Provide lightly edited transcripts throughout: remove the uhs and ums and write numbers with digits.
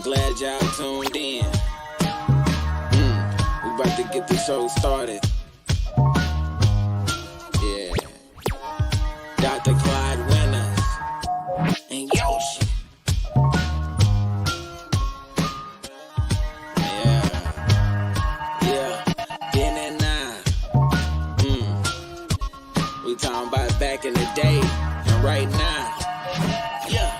I'm glad y'all tuned in. We about to get the show started. Yeah. Dr. Clyde Winners and Yoshi. Yeah. Then and now. We talking about back in the day and right now. Yeah.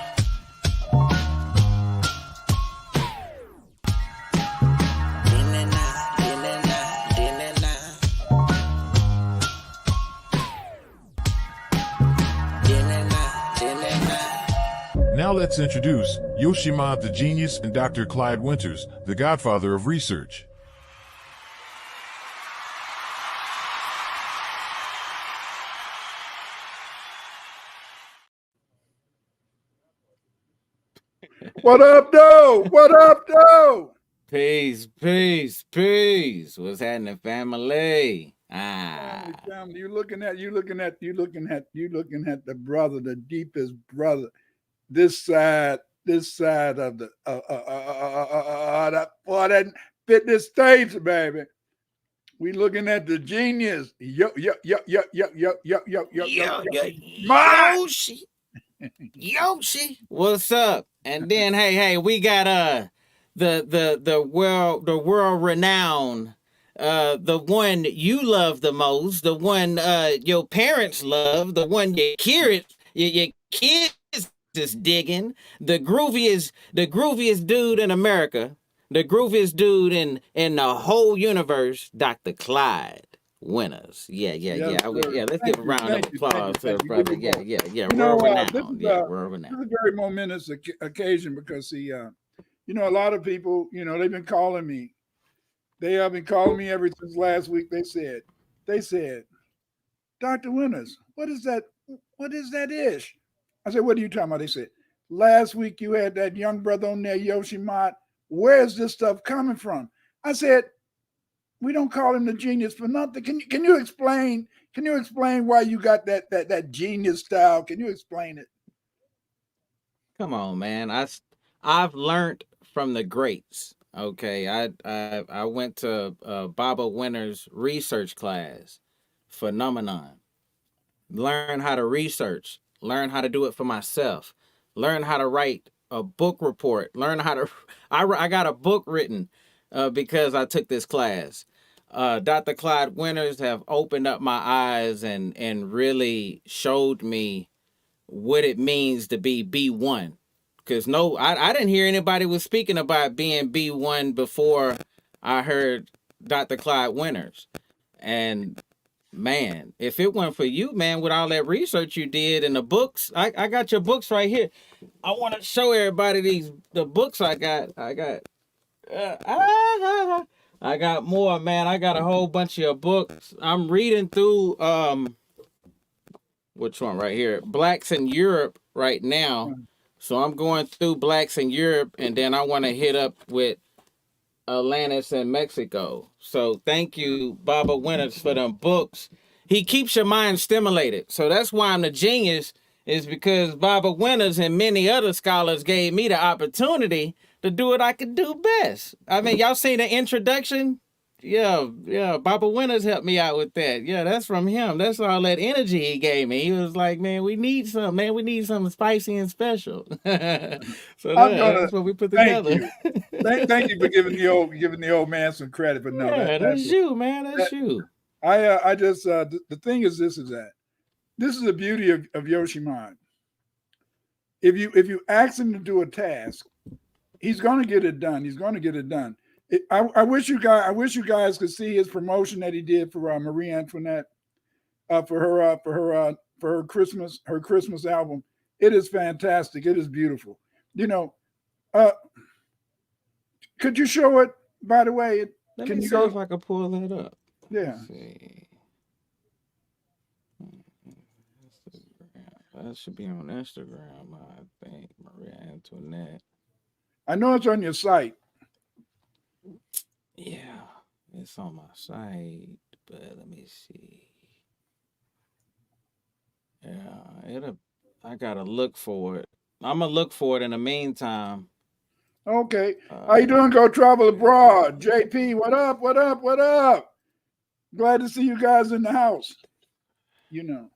Now let's introduce Yoshima the Genius and Dr. Clyde Winters, the godfather of research. What up, though? What up, though? Peace. What's happening, family? Family, you looking at the brother, the deepest brother. This side of the that fitness stage, baby. We looking at the genius. Yoshi. What's up? And then hey, we got the world renowned, the one you love the most, the one your parents love, the one your kids is digging, the grooviest dude in America, the grooviest dude in the whole universe, Dr. Clyde Winners. Yeah. Let's give a round of applause to the brother. Yeah. World renowned. World renowned. This is a very momentous occasion because a lot of people, they've been calling me. They have been calling me ever since last week. They said, Dr. Winters, what is that? What is that ish? I said, what are you talking about? They said, last week you had that young brother on there, Yoshima. Where's this stuff coming from? I said, we don't call him the genius for nothing. Can you explain? Can you explain why you got that genius style? Can you explain it? Come on, man. I've learned from the greats. Okay, I went to Baba Winner's research class, Phenomenon. Learn how to research. Learn how to do it for myself. Learn how to write a book report. Learn how to. I got a book written because I took this class. Dr. Clyde Winters have opened up my eyes and really showed me what it means to be B1. Because I didn't hear anybody was speaking about being B1 before I heard Dr. Clyde Winters. And man, if it weren't for you, man, with all that research you did and the books, I got your books right here. I want to show everybody the books I got. I got more, man. I got a whole bunch of books. I'm reading through which one right here? Blacks in Europe right now. So I'm going through Blacks in Europe, and then I want to hit up with Atlantis in Mexico. So thank you, Baba Winters, for them books. He keeps your mind stimulated. So that's why I'm the genius, is because Baba Winters and many other scholars gave me the opportunity to do what I could do best. I mean, y'all seen the introduction? Yeah. Baba Winters helped me out with that. Yeah, that's from him. That's all that energy he gave me. He was like, man, we need something, man. We need something spicy and special. So that's what we put together. Thank you for giving the old man some credit. But no, that's you, man. That's you. I just the thing is this is the beauty of Yoshima. If you ask him to do a task, he's going to get it done. He's going to get it done. I wish you guys could see his promotion that he did for Marie Antoinette, for her Christmas album. It is fantastic. It is beautiful. Could you show it? By the way, Let me see if I can pull that up. Yeah. Let's see. That should be on Instagram, I think. Marie Antoinette. I know it's on your site. Yeah, it's on my site, but let me see. Yeah, I gotta look for it. I'm gonna look for it in the meantime. Okay. How you doing? Go travel abroad. JP, what up? What up? What up? Glad to see you guys in the house. You know.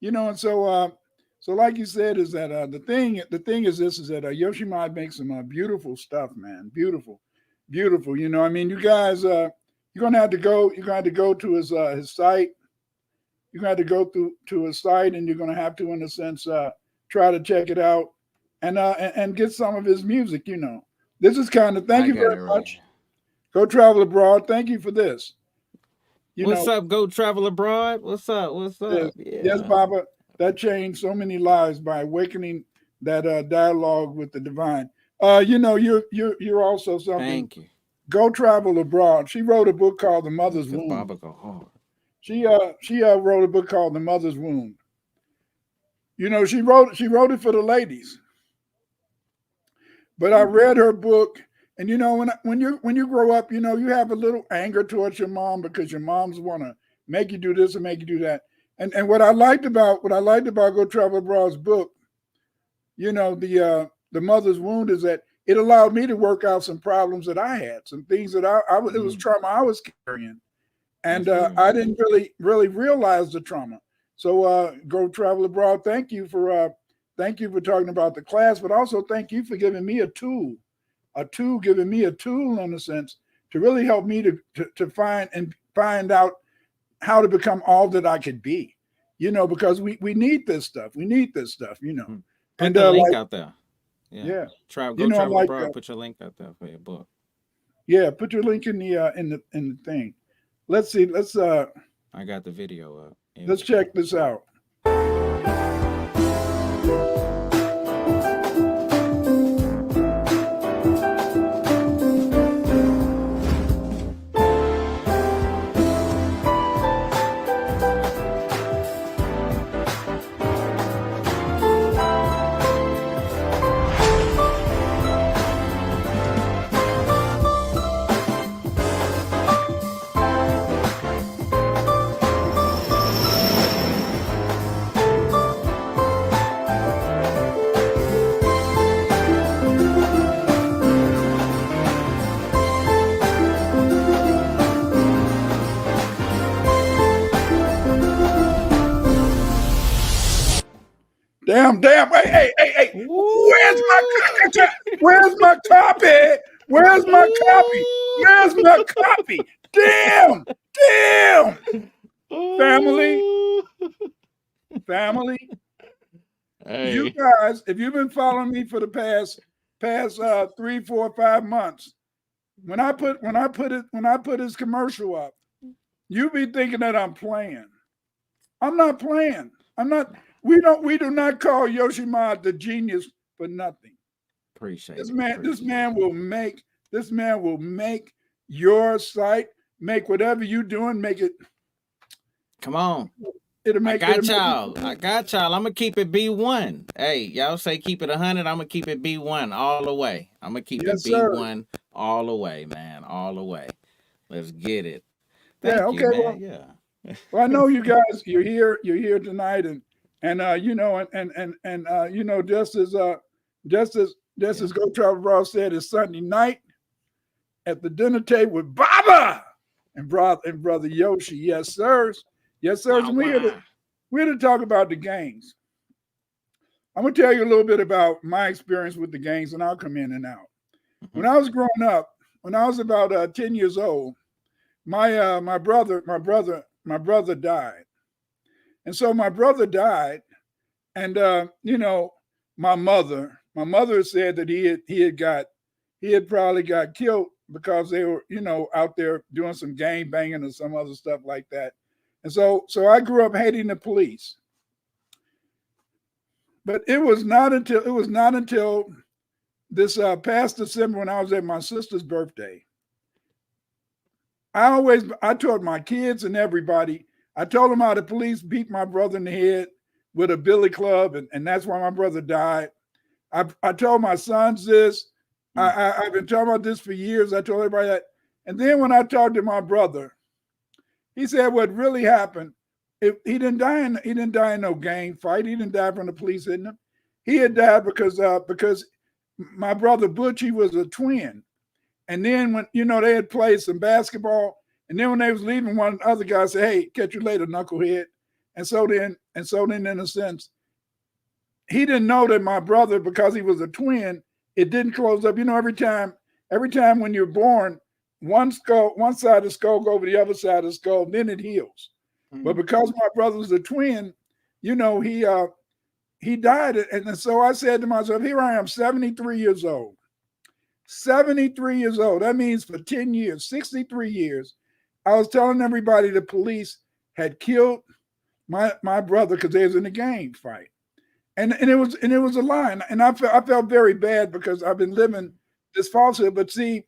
And so like you said, is that the thing is this is that Yoshimod makes some beautiful stuff, man. Beautiful, beautiful. I mean, you guys, you're gonna have to go. You're gonna have to go to his site. You're gonna have to go to his site, and you're gonna have to, in a sense, try to check it out, and get some of his music. This is kind of. Thank I you got it very right much. here. Go travel abroad. Thank you for this. You What's know, up? Go travel abroad. What's up? What's yes, up? yes, Yeah. Baba. That changed so many lives by awakening that dialogue with the divine. You're also something. Thank you. Go travel abroad. She wrote a book called The Mother's Cause Wound. Baba go hard. She wrote a book called The Mother's Wound. She wrote it for the ladies. But I read her book, and when you grow up, you have a little anger towards your mom because your moms want to make you do this and make you do that. And what I liked about Go Travel Abroad's book, the Mother's Wound, is that it allowed me to work out some problems that I had, some things that it was trauma I was carrying, and That's real. I didn't really realize the trauma. So Go Travel Abroad. Thank you for talking about the class, but also thank you for giving me giving me a tool in a sense to really help me to find out how to become all that I could be. Because we need this stuff. We need this stuff. Put And the link like out there. Yeah. yeah, Go travel like abroad. Put your link out there for your book. yeah. Put your link in the thing. Let's see. I got the video up. Let's check this out. Damn. Hey. Where's my copy? Where's my copy? Where's my copy? Damn. Family. You Hey. guys, if you've been following me for the past 3, 4, 5 months, when I put his commercial up, you be thinking that I'm playing. I'm not playing. I'm not. We do not call Yoshimod the genius for nothing. Appreciate This it. man Appreciate will make your site, make whatever you doing, make it. Come on. It'll I make got it'll y'all. make I got y'all. I'm gonna keep it B1. Hey, y'all say keep it 100. I'm gonna keep it B1 all the way. I'm gonna keep Yes, it sir. B1 all the way, man. All the way. Let's get it. Yeah. Thank you, Okay. man. Yeah. Well, I know you guys. You're here tonight, and just as Go Travel Abroad said, it's Sunday night at the dinner table with Baba and brother Yoshi. Yes, sirs. Yes, sirs. Wow, And wow. we're here to talk about the gangs. I'm gonna tell you a little bit about my experience with the gangs, and I'll come in and out. When I was growing up, when I was about 10 years old, my brother died, and so my brother died, and my mother said that he had probably got killed because they were out there doing some gang banging or some other stuff like that, and so I grew up hating the police. But it was not until this past December, when I was at my sister's birthday, I told my kids and everybody, I told them how the police beat my brother in the head with a billy club, and that's why my brother died. I told my sons this. I've been talking about this for years. I told everybody that. And then when I talked to my brother, he said what really happened. He didn't die in no gang fight. He didn't die from the police hitting him. He had died because my brother Butch, he was a twin. And then when they had played some basketball, and then when they was leaving, one other guy said, "Hey, catch you later, knucklehead." And so then, in a sense, he didn't know that my brother, because he was a twin, it didn't close up. Every time when you're born, one side of the skull go over the other side of the skull, then it heals. Mm-hmm. But because my brother was a twin, he died. And so I said to myself, here I am, 73 years old. 73 years old. That means for 10 years, 63 years, I was telling everybody the police had killed my brother because they was in a gang fight. And it was a lie. And I felt very bad because I've been living this falsehood. But see,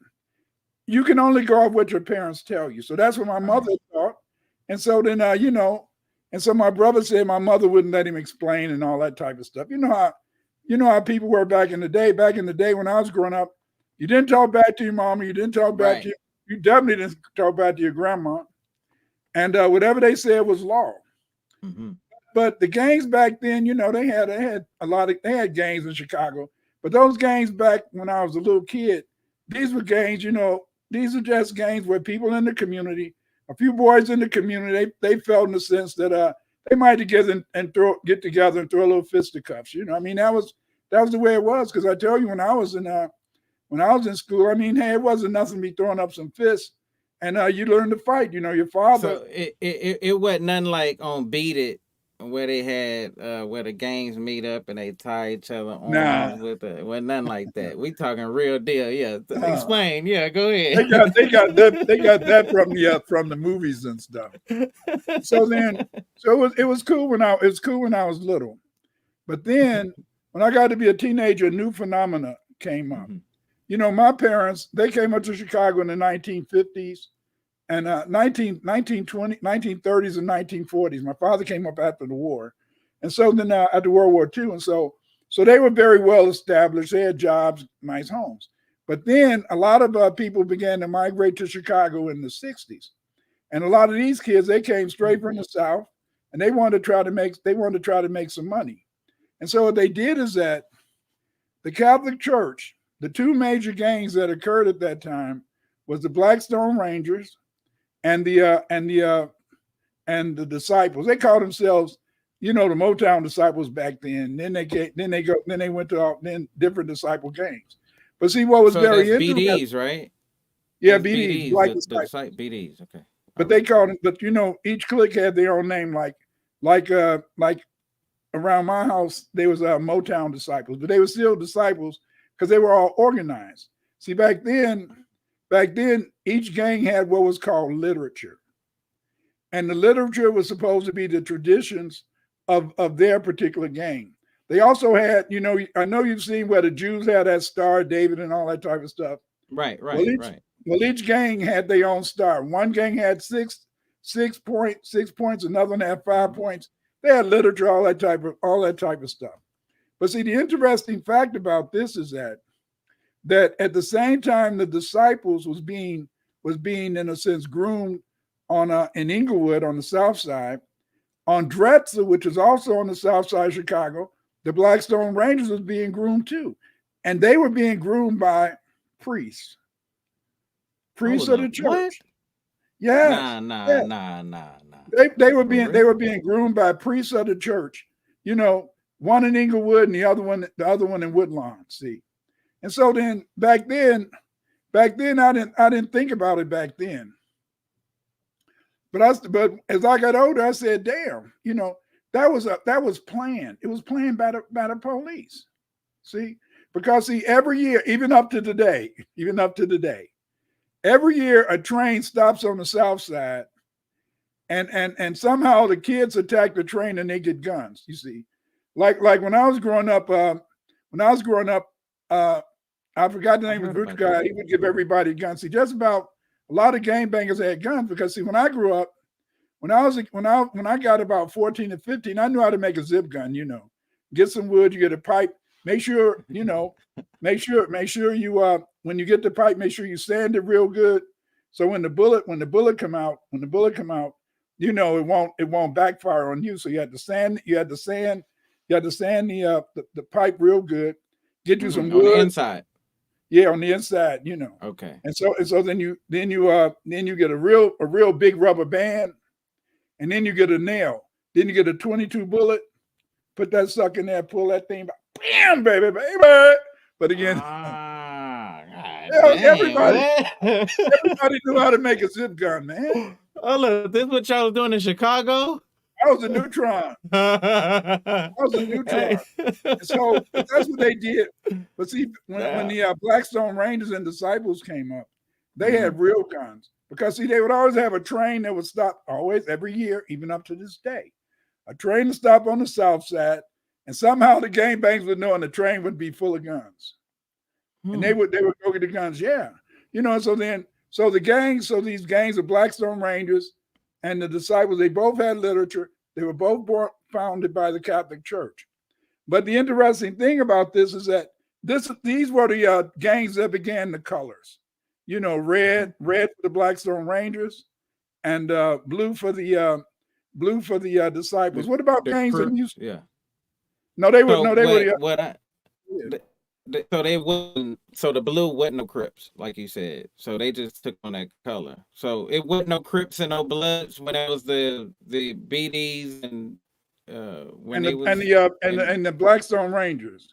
you can only go off what your parents tell you. So that's what my mother thought. And so then, and so my brother said my mother wouldn't let him explain and all that type of stuff. You know how people were back in the day. Back in the day when I was growing up, you didn't talk back to your mama. You didn't talk back to you definitely didn't talk back to your grandma. And whatever they said was law. Mm-hmm. But the gangs back then, they had gangs in Chicago. But those gangs back when I was a little kid, these were gangs, these are just gangs where people in the community, a few boys in the community, they felt in the sense that they might get together and throw a little fisticuffs. That was the way it was. Because I tell you, when I was in school, hey, it wasn't nothing to be throwing up some fists, and you learn to fight. Your father. So it wasn't nothing like on Beat It, where they had where the gangs meet up and they tie each other on with it. Wasn't nothing like that. We talking real deal. Yeah, explain. Yeah, go ahead. They got that from the movies and stuff. So it was cool when I was little, but then when I got to be a teenager, a new phenomena came up. Mm-hmm. My parents, they came up to Chicago in the 1950s. And 1930s and 1940s. My father came up after the war. And so then after World War II. And so they were very well established. They had jobs, nice homes. But then a lot of people began to migrate to Chicago in the 60s. And a lot of these kids, they came straight from the South, and they wanted to try to make some money. And so what they did is that the Catholic Church, the two major gangs that occurred at that time was the Blackstone Rangers and the disciples. They called themselves, the Motown disciples back then. Then they went to different disciple gangs. But see, what was very interesting, BDs, right? Yeah, BDs, like BDs. Okay. But they called it. But each clique had their own name. Like around my house, there was Motown disciples, but they were still disciples because they were all organized. See, back then, each gang had what was called literature. And the literature was supposed to be the traditions of their particular gang. They also had, I know you've seen where the Jews had that Star of David and all that type of stuff. Right. Well, each gang had their own star. One gang had six points, another one had 5 points. They had literature, all that type of stuff. But see, the interesting fact about this is that at the same time the disciples was being in a sense groomed in Inglewood on the south side, on Drexel, which is also on the south side of Chicago, the Blackstone Rangers was being groomed too, and they were being groomed by priests of the church. What? Yeah, nah. They were being groomed by priests of the church. One in Inglewood and the other one in Woodlawn. See. And so then back then I didn't think about it back then. But as I got older, I said, damn, that was planned. It was planned by the police. See, because every year, even up to today, every year a train stops on the south side, and somehow the kids attack the train and they get guns. You see, like when I was growing up, I forgot the name of the guy. He would give everybody guns. See, just about a lot of gangbangers had guns because see, when I grew up, when I got about 14 or 15, I knew how to make a zip gun. Get some wood, you get a pipe. Make sure you when you get the pipe, make sure you sand it real good. So when the bullet come out, it won't backfire on you. So you had to sand the pipe real good. get you some On the wood. inside. Yeah, on the inside, Okay. And so then you get a real big rubber band, and then you get a nail. Then you get a 22 bullet. Put that sucker in there, pull that thing back. Bam, baby. But again, God everybody damn. everybody knew how to make a zip gun, man. Oh, look, this is what y'all was doing in Chicago? I was a neutron. I was a neutron. And so that's what they did. But see, when the Blackstone Rangers and Disciples came up, they had real guns. Because see, they would always have a train that would stop always every year, even up to this day. A train to stop on the south side, and somehow the gangbangs would know, and the train would be full of guns. And they would go get the guns. Yeah. So these gangs of Blackstone Rangers and the Disciples, they both had literature. They were both founded by the Catholic Church. But the interesting thing about this is that these were the gangs that began the colors. Red for the Blackstone Rangers, and blue for the Disciples. What about gangs in Houston? Yeah. No, they were. So the blue wasn't no Crips, like you said. So they just took on that color. So it wasn't no Crips and no Bloods when it was the BDs and the Blackstone Rangers.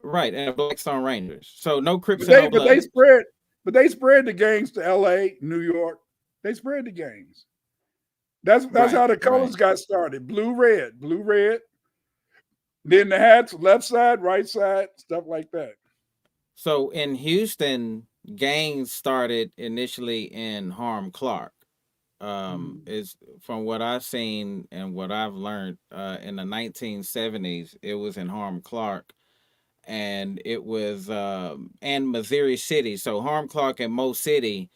Right, and the Blackstone Rangers. So no Crips and no Bloods. They spread the gangs to LA, New York. They spread the gangs. That's how the colors got started. Blue, red. Then the hats, left side, right side, stuff like that. So in Houston, gangs started initially in Harlem Clark. Is from what I've seen and what I've learned in the 1970s, it was in Harlem Clark, and it was and Missouri City. So Harlem Clark and Mo City,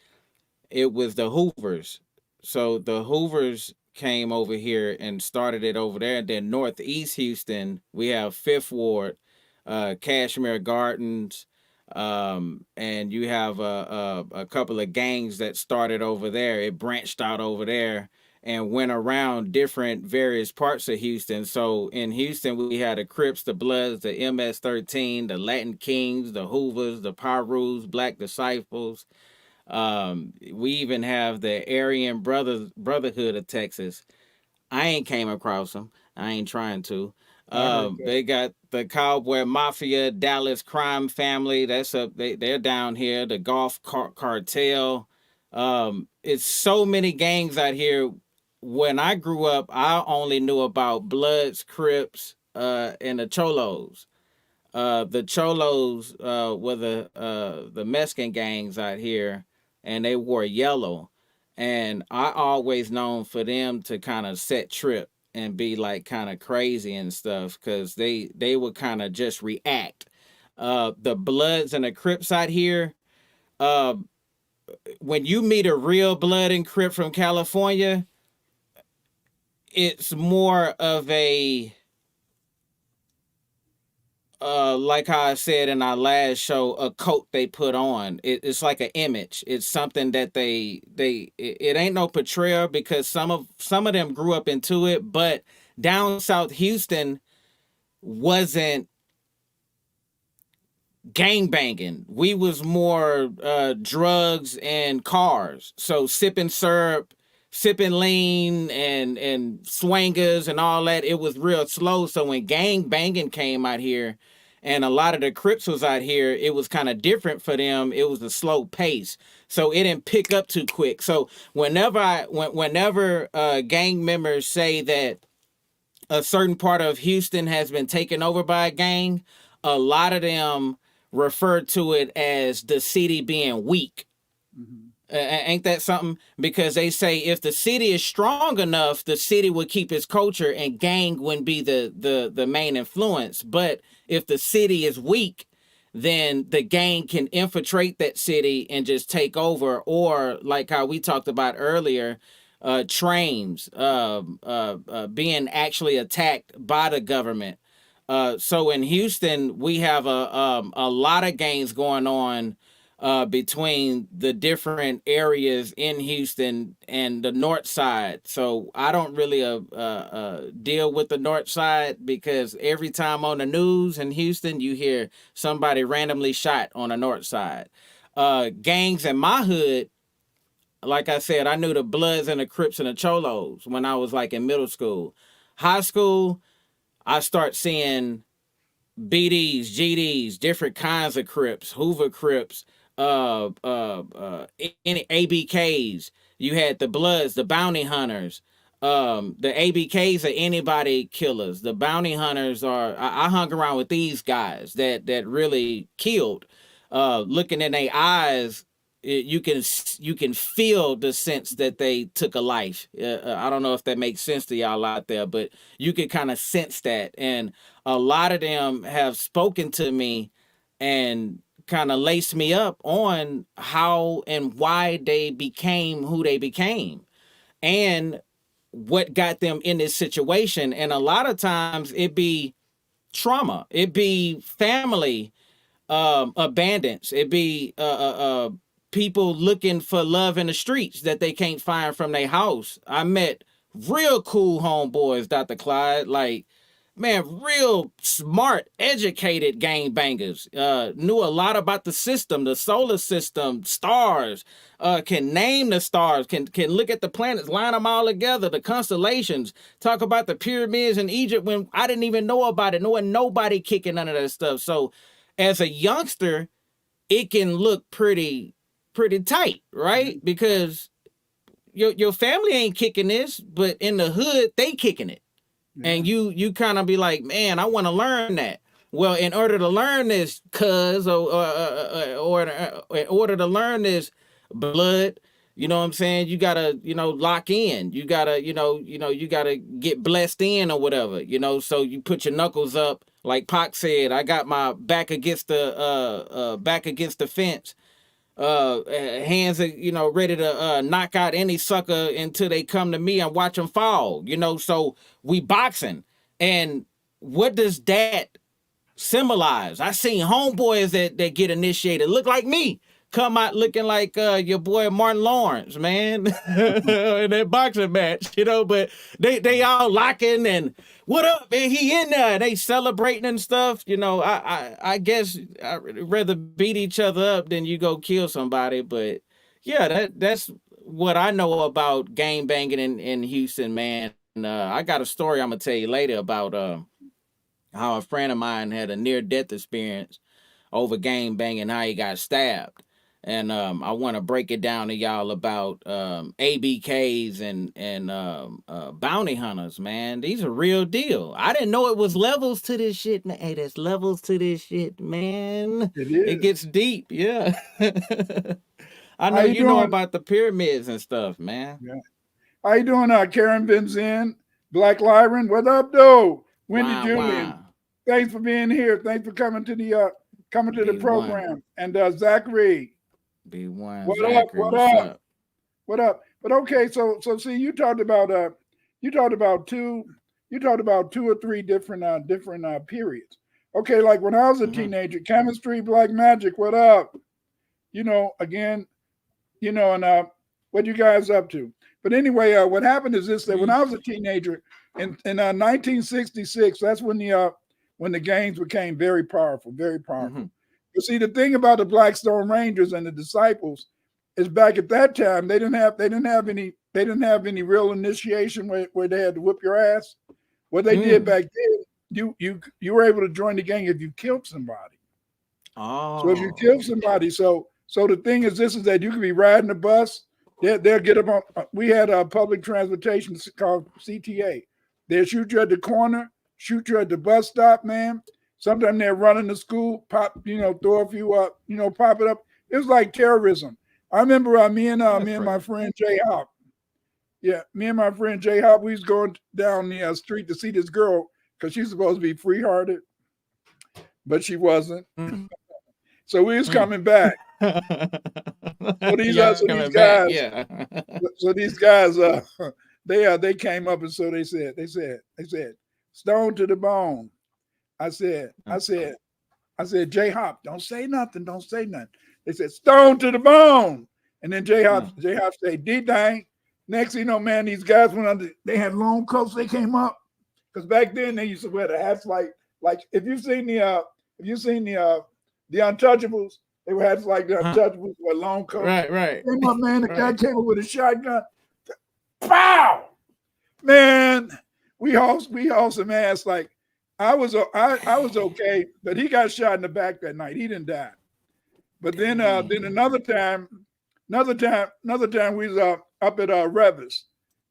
it was the Hoovers. So the Hoovers came over here and started it over there. And then Northeast Houston, we have Fifth Ward, Cashmere Gardens, and you have a couple of gangs that started over there. It branched out over there and went around different various parts of Houston. So in Houston, we had the Crips, the Bloods, the MS-13, the Latin Kings, the Hoovers, the Pirus, Black Disciples. We even have the Aryan Brotherhood of Texas. I ain't came across them. I ain't trying to. They got the Cowboy Mafia, Dallas Crime Family. That's they're down here. The Golf Cartel. It's so many gangs out here. When I grew up, I only knew about Bloods, Crips, and the Cholos. The Cholos were the Mexican gangs out here, and they wore yellow. And I always known for them to kind of set trip and be like kind of crazy and stuff, because they would kind of just react. The Bloods and the Crips out here, when you meet a real Blood and Crip from California, it's more of a like how I said in our last show, a coat they put on. It's like an image. It's something that it ain't no portrayal, because some of them grew up into it, but down South Houston wasn't gang banging. We was more drugs and cars. So sipping syrup, sipping lean, and swangers and all that, it was real slow. So when gang banging came out here, and a lot of the Crips was out here, it was kind of different for them. It was a slow pace, so it didn't pick up too quick. So whenever gang members say that a certain part of Houston has been taken over by a gang, a lot of them refer to it as the city being weak. Ain't that something? Because they say if the city is strong enough, the city would keep its culture and gang wouldn't be the main influence. But if the city is weak, then the gang can infiltrate that city and just take over. Or like how we talked about earlier, trains being actually attacked by the government. So in Houston, we have a lot of gangs going on. between the different areas in Houston and the north side. So I don't really deal with the north side because every time on the news in Houston, you hear somebody randomly shot on the north side. Gangs in my hood, like I said, I knew the Bloods and the Crips and the Cholos when I was like in middle school. High school, I start seeing BDs, GDs, different kinds of Crips, Hoover Crips, any ABKs. You had the Bloods, the Bounty Hunters. The ABKs are anybody killers. The Bounty Hunters are. I hung around with these guys that really killed. Looking in their eyes, you can feel the sense that they took a life. I don't know if that makes sense to y'all out there, but you can kind of sense that. And a lot of them have spoken to me and kind of laced me up on how and why they became who they became and what got them in this situation. And a lot of times it be trauma, it be family abandons, it be people looking for love in the streets that they can't find from their house. I met real cool homeboys, Dr. Clyde, like, man, real smart, educated gangbangers. Knew a lot about the system, the solar system, stars. Can name the stars. Can look at the planets, line them all together. The constellations. Talk about the pyramids in Egypt when I didn't even know about it. Knowing nobody kicking none of that stuff. So, as a youngster, it can look pretty tight, right? Because your family ain't kicking this, but in the hood they kicking it. And you kind of be like, man, I want to learn that. Well, in order to learn this, or in order to learn this blood, you know what I'm saying? You gotta, lock in. You gotta, you gotta get blessed in or whatever. So you put your knuckles up, like Pac said. I got my back against the fence. Hands are, ready to knock out any sucker until they come to me and watch them fall. So we boxing. And what does that symbolize? I seen homeboys that get initiated look like me come out looking like your boy Martin Lawrence, man, in that boxing match, but they all locking and what up, man? He in there. They celebrating and stuff. I guess I'd rather beat each other up than you go kill somebody. But yeah, that's what I know about gang banging in Houston, man. And, I got a story I'm gonna tell you later about how a friend of mine had a near death experience over gang banging, how he got stabbed. And I want to break it down to y'all about ABKs and bounty hunters, man. These are real deal. I didn't know it was levels to this shit, man. Hey, there's levels to this shit, man. It gets deep, yeah. I know you know about the pyramids and stuff, man. Yeah. How you doing, Karen Benzin, Black Lyron? What up, though? Wendy Julian. Wow. Thanks for being here. Thanks for coming to the program. And Zachary. B1. What Zachary, up? What up? But okay, so see, you talked about two or three different periods. Okay, like when I was a teenager, chemistry, black magic. What up? Again, and what you guys up to? But anyway, what happened is this: that when I was a teenager in 1966, that's when the gangs became very powerful, very powerful. You see, the thing about the Blackstone Rangers and the Disciples is back at that time they didn't have any real initiation where they had to whip your ass. What they did back then, you were able to join the gang if you killed somebody. Oh. So if you killed somebody, so the thing is this is that you could be riding a bus, they'll get up on. We had a public transportation called CTA. They'll shoot you at the corner, shoot you at the bus stop, man. Sometimes they're running to school, pop, throw a few up, pop it up. It was like terrorism. I remember me and my friend Jay Hop. Yeah, me and my friend Jay Hop, we was going down the street to see this girl because she's supposed to be free-hearted, but she wasn't. So we was coming back. So these guys, they came up and so they said, stone to the bone. I said, Jay Hop, don't say nothing. They said Stone to the bone. And then Huh. J-Hop said D-Dang. Next thing you know, man, these guys went under, they had long coats, they came up. Because back then they used to wear the hats like if you've seen the Untouchables, they were hats like the Untouchables with long coats. Right. Came up, man, the guy came up with a shotgun. Pow! Man, we hauled some ass. Like I was okay, but he got shot in the back that night. He didn't die. But then another time we was up at Revis.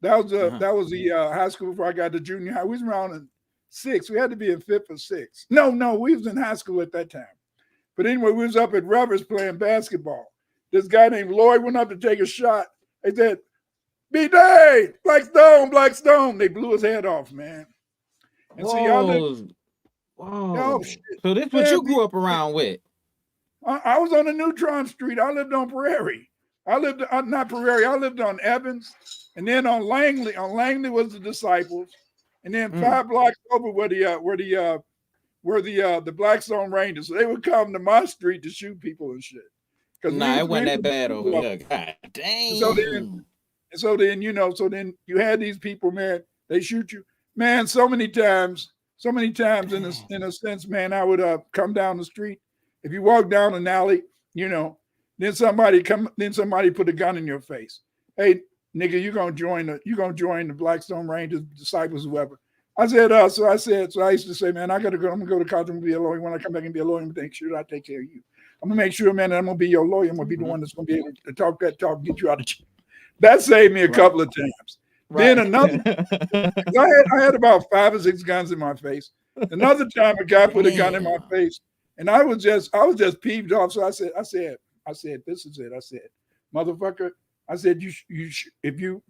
That was the high school before I got to junior high. We was around in 6th. We had to be in 5th or 6th. No, we was in high school at that time. But anyway, we was up at Revis playing basketball. This guy named Lloyd went up to take a shot. They said, B-Day, Black Stone. They blew his head off, man. And see, whoa. So this what you grew up around with? I was on the Neutron Street. I lived on Prairie. I lived on Evans, and then on Langley. On Langley was the Disciples, and then 5 blocks over were the Blackstone Rangers. So they would come to my street to shoot people and shit. Nah, it wasn't that bad over here. God dang. So then you had these people, man. They shoot you, man. So many times in a sense, man. I would come down the street. If you walk down an alley, then somebody put a gun in your face. Hey, nigga, you gonna join the Blackstone Rangers, Disciples, whoever. I said, so I used to say, man, I'm gonna go to college and be a lawyer. When I come back and be a lawyer, I'm gonna make sure I take care of you. I'm gonna make sure, man, that I'm gonna be your lawyer. I'm gonna be the one that's gonna be able to talk that talk, get you out of jail. That saved me a couple of times. Then another, I had about 5 or 6 guns in my face. Another time, a guy put a gun in my face, and I was just peeved off. So I said, this is it. I said, motherfucker. I said, if you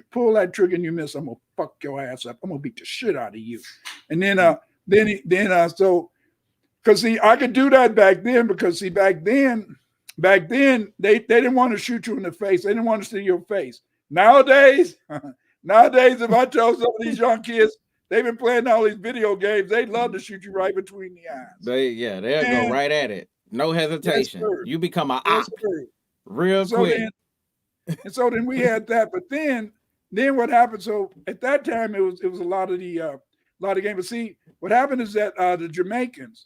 pull that trigger and you miss, I'm gonna fuck your ass up. I'm gonna beat the shit out of you. And so, because see, I could do that back then because see, back then they didn't want to shoot you in the face. They didn't want to see your face. Nowadays, if I tell some of these young kids they've been playing all these video games, they'd love to shoot you right between the eyes. They'll go right at it. No hesitation. Yes, you become an op real quick. And so then we had that, but then what happened? So at that time it was a lot of the games. But see, what happened is that the Jamaicans,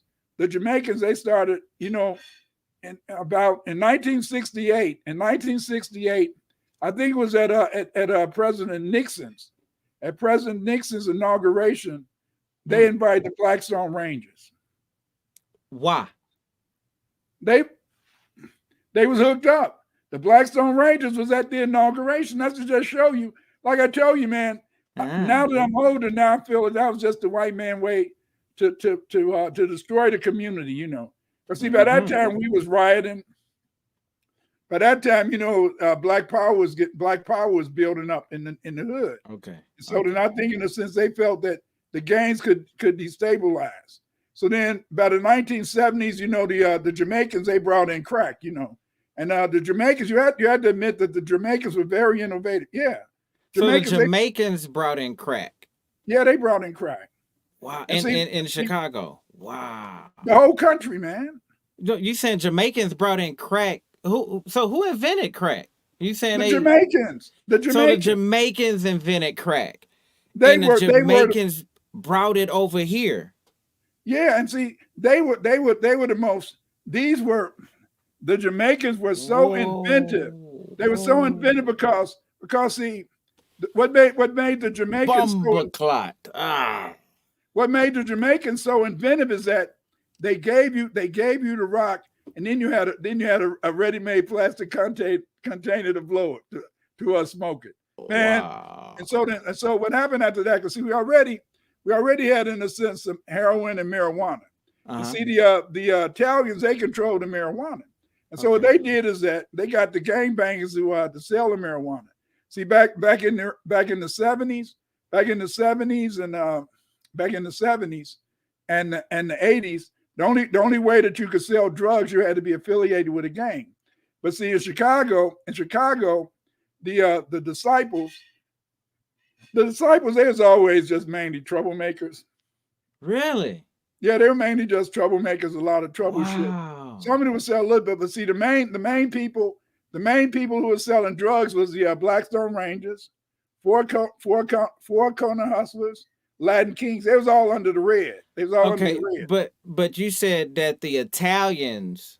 they started, in 1968. In 1968, I think it was at President Nixon's inauguration, they invited the Blackstone Rangers. Why? They was hooked up. The Blackstone Rangers was at the inauguration. That's to just show you. Like I tell you, man. Now that I'm older, now I feel that was just the white man way to destroy the community. But see, by that time we was rioting. By that time, Black Power was building up in the hood. Okay. So then I think, in a sense, they felt that the gangs could destabilize. So then, by the 1970s, the Jamaicans, they brought in crack. And the Jamaicans, you had to admit that the Jamaicans were very innovative. Yeah. So the Jamaicans brought in crack. Yeah, they brought in crack. Wow. In Chicago. Wow. The whole country, man. You saying Jamaicans brought in crack? Who invented crack? You saying the Jamaicans? So the Jamaicans invented crack. The Jamaicans brought it over here. Yeah, and see, they were the most. The Jamaicans were so inventive. They were so inventive because see, what made the Jamaicans what made the Jamaicans so inventive is that they gave you the rock, and then you had a ready-made plastic container to blow it to smoke it, man. Wow. And so what happened after that? Because see, we already had, in a sense, some heroin and marijuana. You see, the Italians, they controlled the marijuana. And so what they did is that they got the gangbangers to sell the marijuana. See, back in the 70s and the 80s, the only way that you could sell drugs, you had to be affiliated with a gang. But see, in Chicago, the disciples, they was always just mainly troublemakers. Really? Yeah, they were mainly just troublemakers, a lot of trouble shit. Some would sell a little bit, but see the main people who were selling drugs was the Blackstone Rangers, Four Corner Hustlers, Latin Kings. They was all under the red. They was all under the red. But you said that the Italians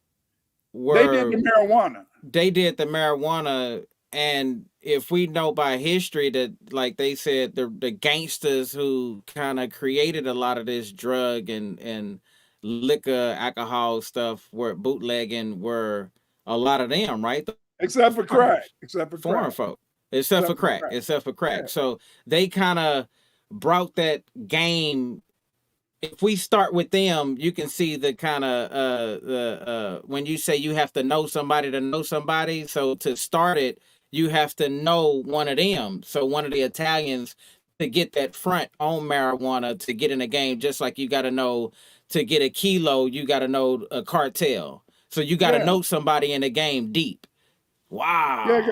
were they did the marijuana. They did the marijuana, and if we know by history that, like they said, the gangsters who kind of created a lot of this drug and liquor, alcohol stuff were bootlegging were a lot of them, right? Except for crack. Foreign folk. Except for crack. Yeah. So they kind of brought that game. If we start with them, you can see the kind of when you say you have to know somebody to know somebody. So to start it, you have to know one of them. So one of the Italians, to get that front on marijuana, to get in a game, just like you got to know to get a kilo, you got to know a cartel. So you got to know somebody in the game deep. Wow. Yeah,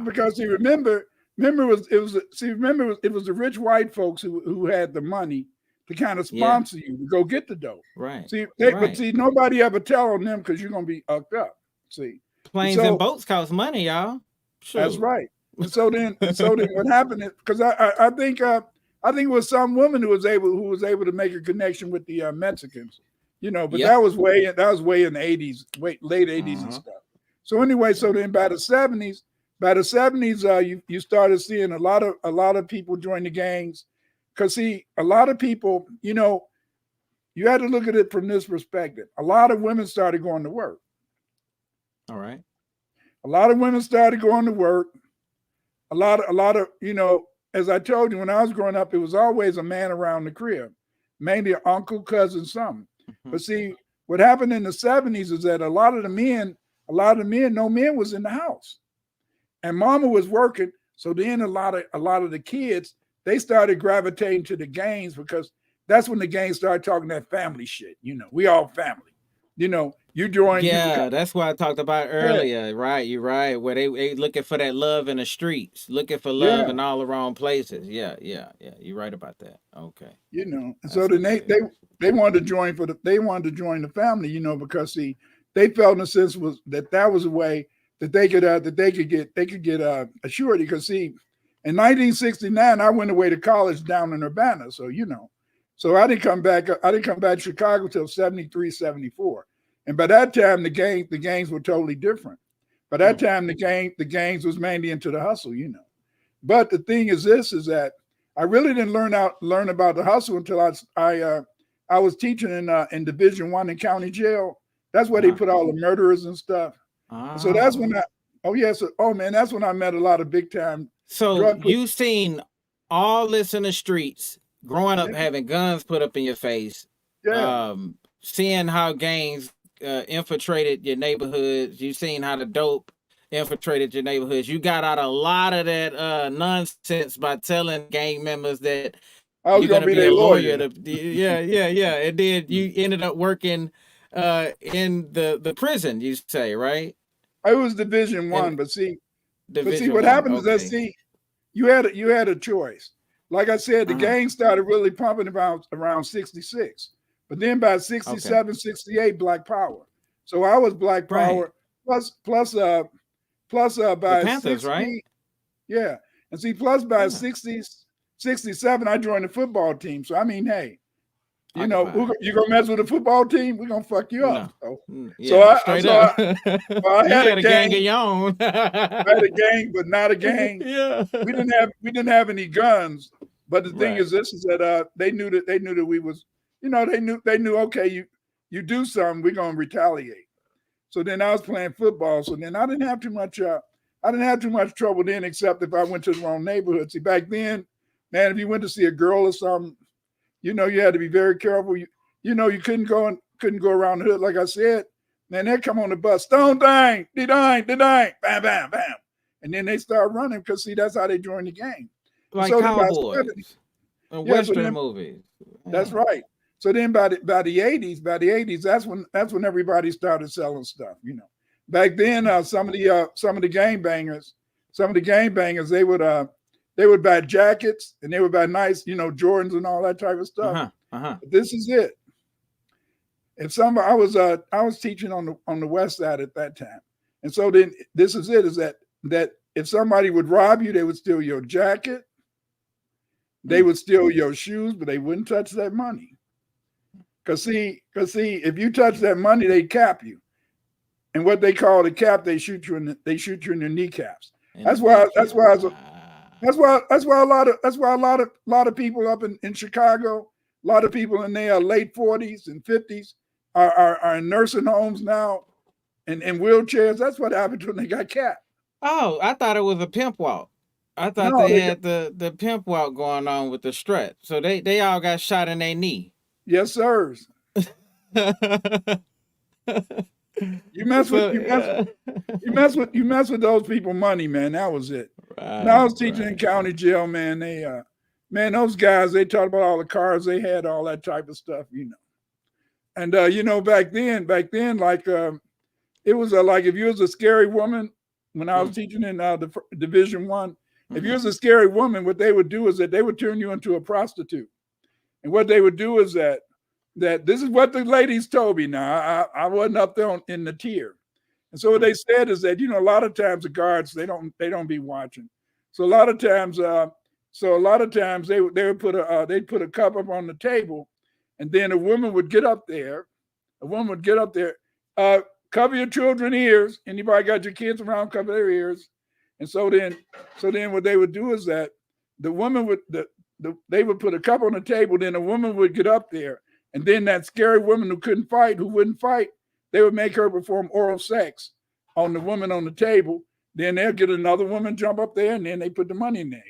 because remember it was the rich white folks who had the money to kind of sponsor you to go get the dope. Right. But nobody ever tell on them because you're gonna be hooked up. See, planes and boats cost money, y'all. Sure. That's right. And so then what happened is, because I think it was some woman who was able to make a connection with the Mexicans, but that was way in the 80s, late 80s and stuff. So anyway, so then by the 70s, you started seeing a lot of people join the gangs. Because see, a lot of people, you had to look at it from this perspective. A lot of women started going to work. All right. A lot of women started going to work. A lot of, as I told you, when I was growing up, it was always a man around the crib, mainly an uncle, cousin, something. Mm-hmm. But see, what happened in the 70s is that a lot of the men, no man was in the house. And mama was working. So then a lot of the kids, they started gravitating to the gangs because that's when the gangs started talking that family shit. We all family. You join. Yeah, that's what I talked about earlier. Yeah. Right, you're right. Where they looking for that love in the streets, looking for love in all the wrong places. Yeah. You're right about that. Okay. And so then they wanted to join the family. Because see, they felt in a sense that was a way that they could get a surety. Because see, in 1969, I went away to college down in Urbana. So, so I didn't come back to Chicago till 73, 74. And by that time, the gangs were totally different. By that time, the gangs was mainly into the hustle, But the thing is is that I really didn't learn about the hustle until I was teaching in Division I in county jail. That's where they put all the murderers and stuff. So that's when that's when I met a lot of big time. So you seen all this in the streets, growing up, having guns put up in your face, seeing how gangs infiltrated your neighborhoods. You seen how the dope infiltrated your neighborhoods. You got out a lot of that nonsense by telling gang members that you're gonna be a lawyer. And then you ended up working in the prison, you say, right? I was Division I, but see what happened is that you had a choice. Like I said, the gang started really pumping around 66. But then by 67, 68, Black Power. So I was Black Power plus by the Panthers, 60, right? Yeah. And see, plus by 60, 67, I joined the football team. So I mean, hey, you gonna mess with the football team? We're gonna fuck you up. No. I had a gang of your own. I had a gang, but not a gang. Yeah. We didn't have any guns. But the thing is that they knew that we was, they knew, okay, you do something, we're gonna retaliate. So then I was playing football. So then I didn't have too much trouble then, except if I went to the wrong neighborhood. See, back then, man, if you went to see a girl or something, you had to be very careful. You couldn't go around the hood. Like I said, man, they'd come on the bus, stone dang, bam, bam, bam. And then they start running because see, that's how they joined the gang. Like cowboys, Western movies. That's right. So then by the 80s, that's when everybody started selling stuff. Back then, some of the gangbangers, they would buy jackets and they would buy nice, Jordans and all that type of stuff. But this is it. If somebody, I was teaching on the west side at that time, and so then this is it: is that if somebody would rob you, they would steal your jacket, they would steal your shoes, but they wouldn't touch that money. Cause see, if you touch that money, they cap you, and what they call the cap, they shoot you in the kneecaps. That's why a lot of people up in Chicago, a lot of people in their late 40s and 50s are in nursing homes now and in wheelchairs. That's what happened to them. They got capped. Oh, I thought it was a pimp walk. I thought No, they had the pimp walk going on with the strut. So they all got shot in their knee. Yes, sirs. You mess with those people money, man. That was it. When I was teaching in county jail, man, those guys, they talked about all the cars they had, all that type of stuff, you know. And back then, like it was like if you was a scary woman when I was teaching in the Division I, if you was a scary woman, what they would do is that they would turn you into a prostitute. And what they would do is that this is what the ladies told me. Now I wasn't up there in the tier. And so what they said is that, a lot of times the guards, they don't be watching. So a lot of times they would put they'd put a cup up on the table, and then a woman would get up there. Cover your children's ears. Anybody got your kids around, cover their ears. And so then what they would do is that the woman they would put a cup on the table, then a woman would get up there, and then that scary woman who wouldn't fight, they would make her perform oral sex on the woman on the table. Then they'll get another woman jump up there, and then they put the money in there,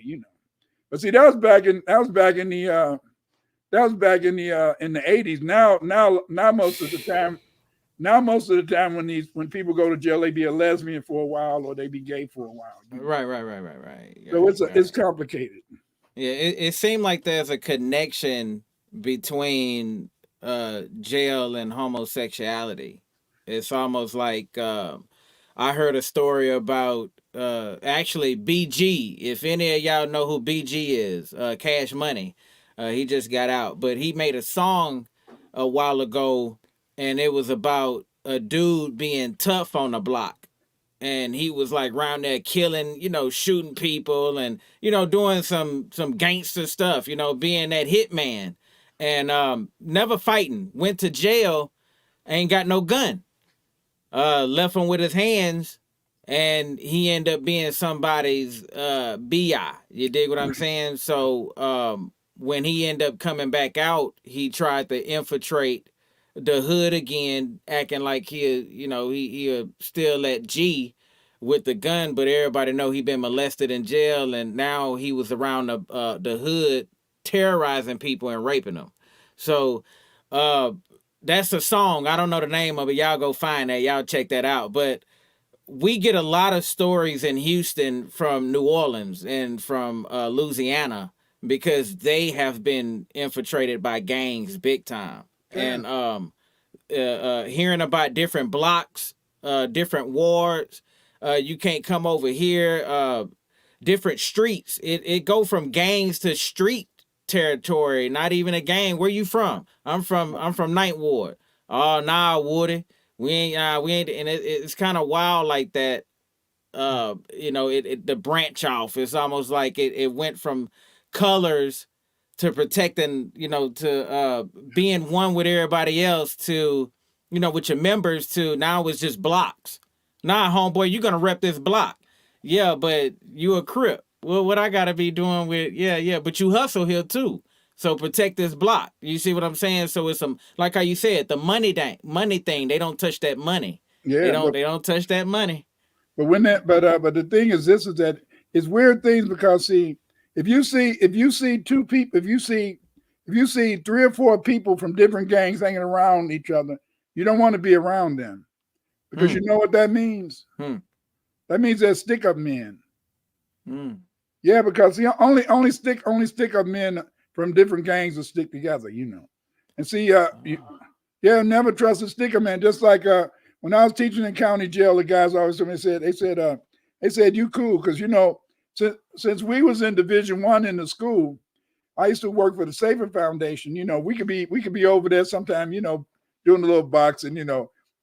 But see, that was back in the 80s. Now most of the time when people go to jail, they be a lesbian for a while or they be gay for a while. Right. So it's complicated. Yeah, it seemed like there's a connection between jail and homosexuality. It's almost like I heard a story about actually BG. If any of y'all know who BG is, Cash Money, he just got out, but he made a song a while ago, and it was about a dude being tough on the block. And he was like around there killing, shooting people and, doing some gangster stuff, being that hitman and never fighting. Went to jail, ain't got no gun. Left him with his hands, and he ended up being somebody's BI. You dig what I'm saying? So when he ended up coming back out, he tried to infiltrate the hood again, acting like he still at G with the gun, but everybody know he been molested in jail, and now he was around the hood terrorizing people and raping them. So that's a song. I don't know the name of it. Y'all go find that. Y'all check that out. But we get a lot of stories in Houston from New Orleans and from Louisiana because they have been infiltrated by gangs big time. And hearing about different blocks, different wards, you can't come over here, different streets. It go from gangs to street territory, not even a gang. Where you from? I'm from Ninth Ward. Oh, nah, Woody. We ain't, and it's kind of wild like that. The branch off. It's almost like it went from colors to protecting, to being one with everybody else to, with your members to now it's just blocks. Nah, homeboy, you're going to rep this block. Yeah, but you a Crip. Well, what I got to be doing with, but you hustle here too. So protect this block. You see what I'm saying? So it's like how you said, the money thing, they don't touch that money. Yeah. They don't touch that money. But but the thing is that it's weird things because see, if you see two people, if you see 3 or 4 people from different gangs hanging around each other, you don't want to be around them because you know what that means. That means they're stick-up men. Yeah, because only stick-up men from different gangs will stick together, And see, never trust a stick-up man. Just like when I was teaching in county jail, the guys always told me, they said you cool because since we was in Division I in the school, I used to work for the Safer Foundation. We could be over there sometime, doing a little boxing.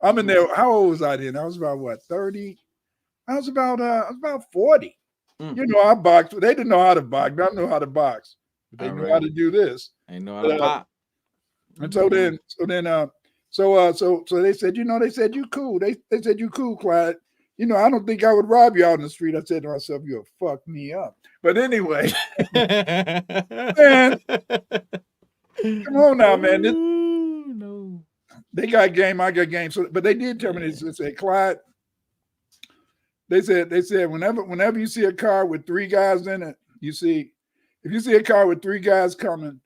I'm in there. How old was I then? I was about what, 30? I was about 40. I boxed. They didn't know how to box. I don't know how to box. But they knew how to do this. They know how to pop. And so they said, they said you cool. They said you cool, Clyde. I don't think I would rob you out in the street. I said to myself, you'll fuck me up. But anyway, man, come on now, man. No. They got game, I got game. So, but they did tell me, they said, Clyde, they said, whenever you see a car with 3 guys in it, if you see a car with 3 guys coming,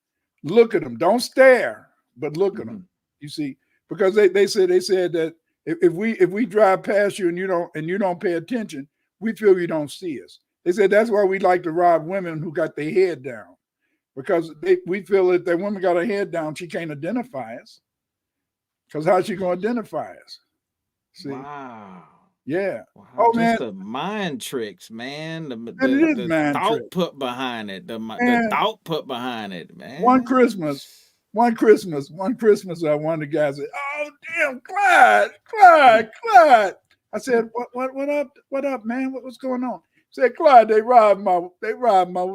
look at them. Don't stare, but look at them. You see, because they said that if we drive past you and you don't pay attention, we feel you don't see us. They said that's why we like to rob women who got their head down, because we feel that that woman got her head down, she can't identify us. Because how's she gonna identify us? See? Wow. Yeah. Wow. Oh Just man, the mind tricks, man. The it is mind thought trick. put behind it. The Man. thought put behind it, man. One Christmas, one of the guys said, "Oh damn, Clyde." I said, "What up, man? What's going on?" He said, "Clyde, they robbed my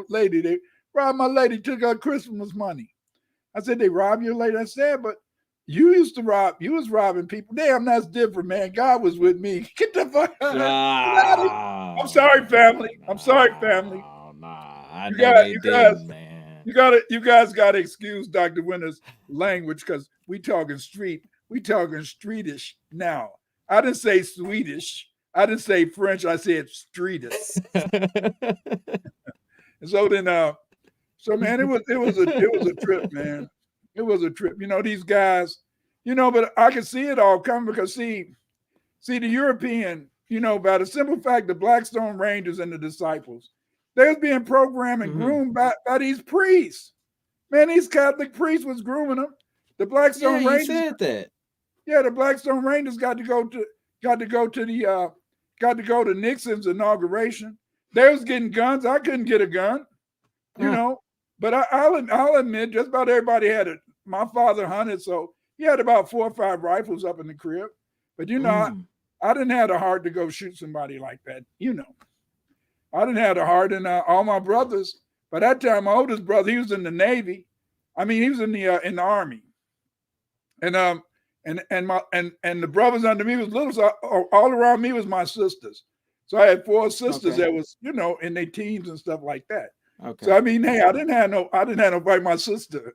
lady. They robbed my lady, took her Christmas money." I said, "They robbed your lady?" I said, "But you was robbing people." Damn, that's different, man. God was with me. Get the fuck out of here. I'm sorry, family. I'm sorry, family. I know they did, man. You guys gotta excuse Dr. Winter's language, because we talking streetish now. I didn't say Swedish. I didn't say French. I said streetish. And so then, so man, it was a trip, man. It was a trip. These guys, but I could see it all coming, because see the European, by the simple fact the Blackstone Rangers and the disciples, they was being programmed and groomed by these priests. Man, these Catholic priests was grooming them. The Blackstone Rangers said that. Yeah, the Blackstone Rangers got to go to Nixon's inauguration. They was getting guns. I couldn't get a gun, But I'll admit, just about everybody had it. My father hunted, so he had about 4 or 5 rifles up in the crib. But I didn't have the heart to go shoot somebody like that. I didn't have the heart, and all my brothers. By that time, my oldest brother, he was in the Navy. I mean, he was in the Army, and the brothers under me was little. So all around me was my sisters. So I had 4 sisters that was in their teens and stuff like that. Okay. So I mean, hey, I didn't have no fight. My sister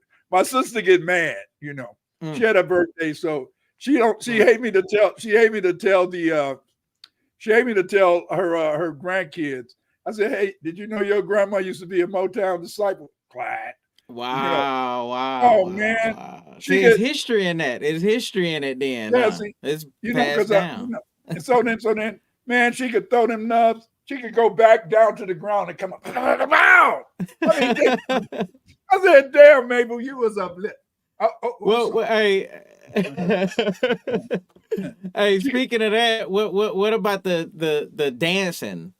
get mad. She had a birthday, so she hate me to tell her grandkids. I said, hey, did you know your grandma used to be a Motown disciple? Clyde. Wow. Oh, man. Wow. See, there's history in that. There's history in it then. Yeah, huh? It's passed down. And so then, man, she could throw them nubs. She could go back down to the ground and come up. Wow! I said, damn, Mabel, you was up lit. Well, hey, hey, speaking of that, what about the dancing?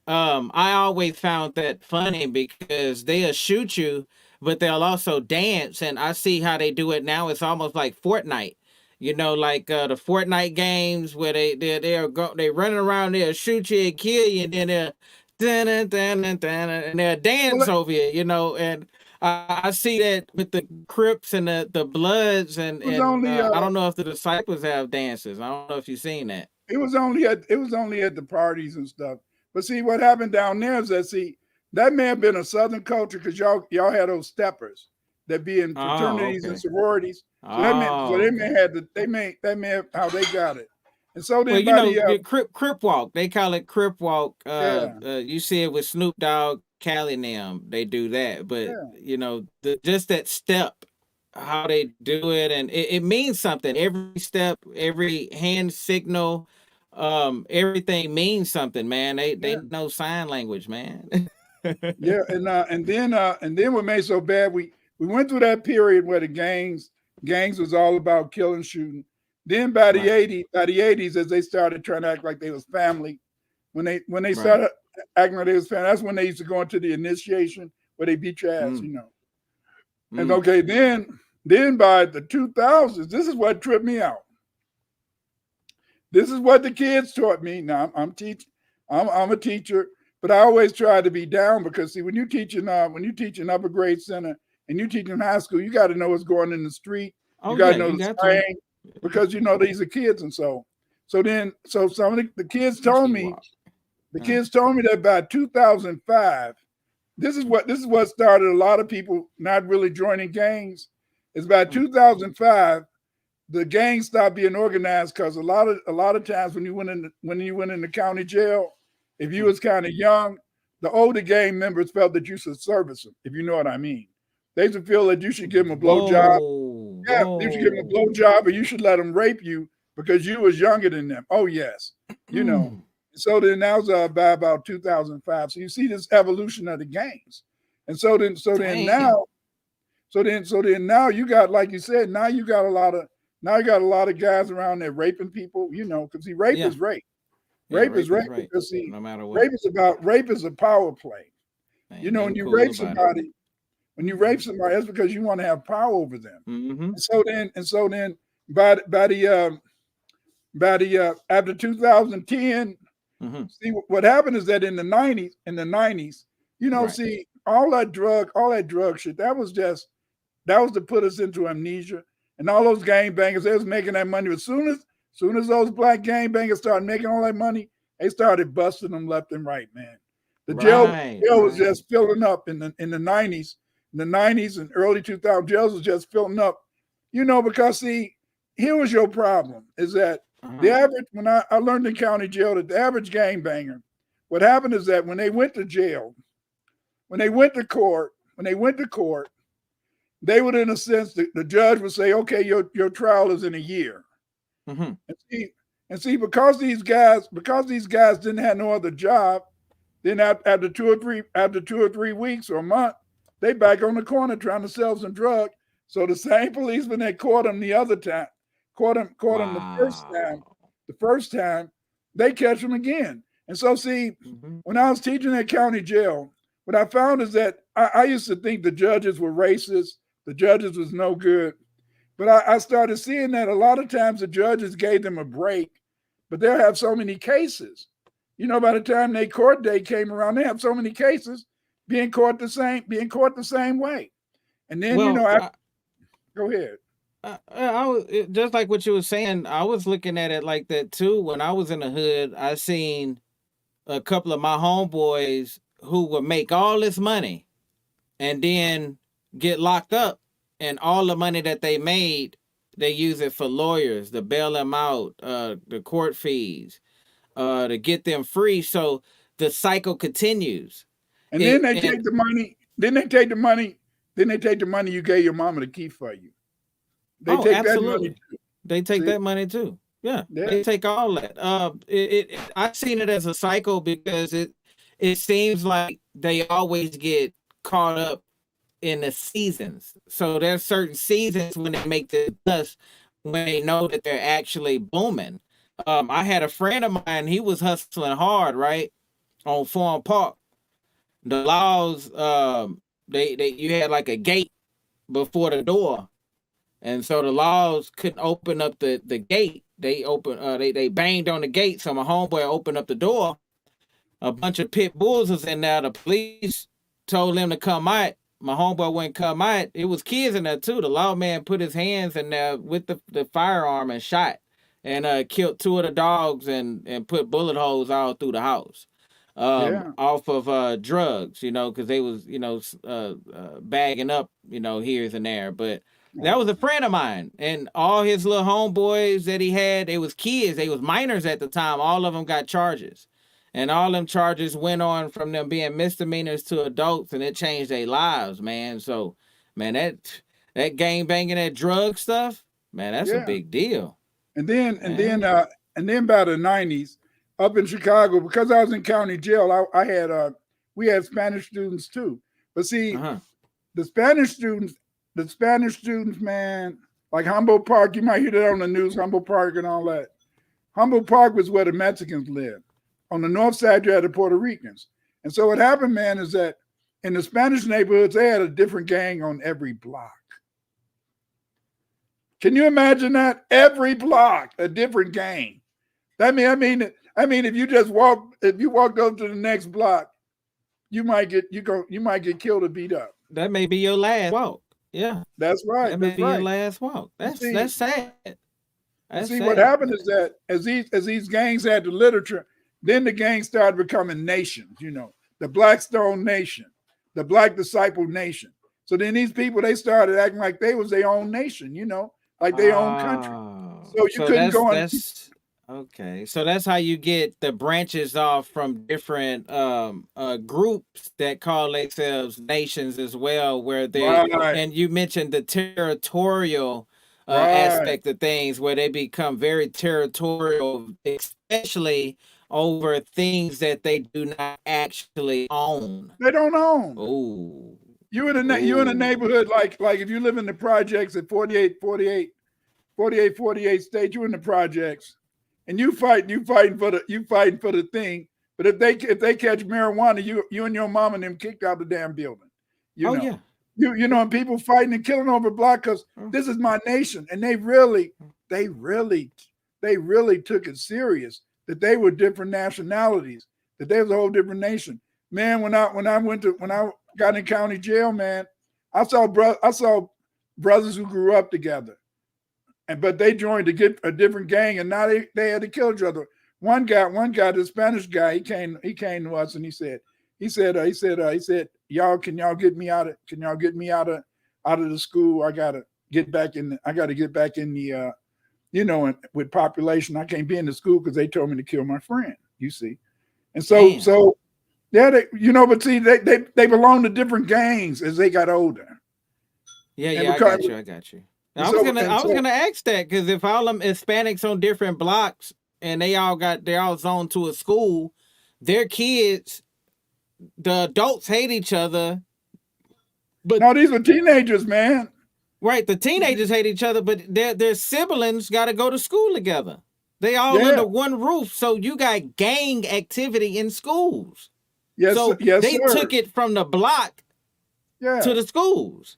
I always found that funny, because they'll shoot you, but they'll also dance, and I see how they do it now. It's almost like Fortnite, like the Fortnite games where they running around, they'll shoot you and kill you, and then and they'll dance over you, and I see that with the Crips and the Bloods, and I don't know if the disciples have dances. I don't know if you've seen that. It was only at the parties and stuff. But see, what happened down there is that may have been a Southern culture, because y'all had those steppers that be in fraternities and sororities. So they may have how they got it. And so then, Crip walk. They call it Crip walk. You see it with Snoop Dogg, Cali and them. They do that, but just that step, how they do it, and it means something. Every step, every hand signal, everything means something, man. They know sign language, man. Yeah, and then what made so bad, we went through that period where the gangs was all about killing, shooting. Then by the 80s, as they started trying to act like they was family, when they started acting like they was family, that's when they used to go into the initiation where they beat your ass, And then Then by the 2000s, this is what tripped me out. This is what the kids taught me. Now I'm teaching. I'm a teacher, but I always try to be down because see, when you're teaching upper grade center and you're teaching high school, you got to know what's going in the street. You got to know the slang because you know these are kids, and so some of the kids told me. The kids told me that by 2005, this is what started a lot of people not really joining gangs. Is by 2005, the gangs stopped being organized because a lot of times when you went in the county jail, if you was kind of young, the older gang members felt that you should service them, if you know what I mean. They used to feel that you should give them a blowjob. Yeah, you should give them a blowjob, or you should let them rape you because you was younger than them. Oh yes, you know. So then that was by about 2005. So you see this evolution of the gangs, and so then now you got, like you said, now you got a lot of guys around there raping people, you know, because rape is rape. Rape is rape because see, no matter what. Rape is a power play. You know, when you rape somebody, that's because you want to have power over them. And so then by the after 2010. See what happened is that in the 90s, you know, see all that drug shit, that was to put us into amnesia. And all those gangbangers, they was making that money. As soon as those black gangbangers started making all that money, they started busting them left and right, man. The jail was just filling up in the 90s. In the 90s and early 2000s, jails was just filling up, you know, because see, here was your problem is that the average, when I learned in county jail that the average gangbanger, what happened is that when they went to jail, when they went to court, they would, in a sense, the judge would say, okay, your trial is in a year. And see, because these guys didn't have no other job, then after 2 or 3 weeks or a month, they back on the corner trying to sell some drug. So the same policeman that caught them the other time, caught him the first time, they catch him again. And so see, when I was teaching at county jail, what I found is that I used to think the judges were racist, the judges was no good. But I started seeing that a lot of times the judges gave them a break, but they'll have so many cases. You know, by the time their court day came around, they have so many cases being caught the same way. And then, go ahead. I was just like what you were saying. I was looking at it like that too. When I was in the hood, I seen a couple of my homeboys who would make all this money and then get locked up, and all the money that they made, they use it for lawyers to bail them out, the court fees, to get them free. So the cycle continues. And then they take the money. Then they take the money you gave your mama to keep for you. They take absolutely. That money too. They take that money too. Yeah, they take all that. I've seen it as a cycle because it seems like they always get caught up in the seasons. So there's certain seasons when they make the dust, when they know that they're actually booming. I had a friend of mine, he was hustling hard, right, on Forum Park. The laws, you had like a gate before the door. And so the laws couldn't open up the gate. They banged on the gate. So my homeboy opened up the door. A bunch of pit bulls was in there. The police told him to come out. My homeboy wouldn't come out. It was kids in there too. The lawman put his hands in there with the firearm and shot and killed 2 of the dogs and put bullet holes all through the house. Off of drugs, you know, because they was, you know, bagging up, you know, here and there. But that was a friend of mine, and all his little homeboys that he had, they was kids, they was minors at the time. All of them got charges, and all them charges went on from them being misdemeanors to adults, and it changed their lives, man. So, man, that gang banging, that drug stuff, man, that's a big deal. And then by the 90s, up in Chicago, because I was in county jail, we had Spanish students too. But see, the Spanish students, man, like Humboldt Park, you might hear that on the news, Humboldt Park and all that. Humboldt Park was where the Mexicans lived. On the north side, you had the Puerto Ricans. And so what happened, man, is that in the Spanish neighborhoods, they had a different gang on every block. Can you imagine that? Every block, a different gang. If you just if you walked over to the next block, you might get killed or beat up. That may be your last walk. Yeah. That's right. That may That's be your right. last walk. That's See, sad. That's see sad. what happened is that as these gangs had the literature, then the gangs started becoming nations. You know, the Blackstone Nation, the Black Disciple Nation. So then these people, they started acting like they was their own nation. You know, like their own country. So you couldn't go on. Okay, so that's how you get the branches off from different groups that call themselves nations as well, where they Right. and you mentioned the territorial Right. aspect of things, where they become very territorial, especially over things that they do not actually own. They don't own. Oh, You in a neighborhood like if you live in the projects at 48 state, you in the projects, and you fighting for the thing. But if they catch marijuana, you and your mom and them kicked out the damn building. You know? yeah. You know, and people fighting and killing over block because this is my nation, and they really took it serious that they were different nationalities, that they was a whole different nation. Man, when I got in county jail, man, I saw brothers who grew up together, but they joined to get a different gang, and now they had to kill each other. One guy, the Spanish guy, he came to us and he said, y'all, can y'all get me out of the school? I gotta get back in the with population. I can't be in the school because they told me to kill my friend, you see. And so yeah, but see, they belong to different gangs as they got older. Yeah, I got you. I was gonna ask that, because if all them Hispanics on different blocks and they're all zoned to a school, their kids, the adults hate each other. But no, these are teenagers, man. Right, the teenagers hate each other, but their siblings got to go to school together. They all under one roof, so you got gang activity in schools. Yes, so yes, they sir. took it from the block to the schools.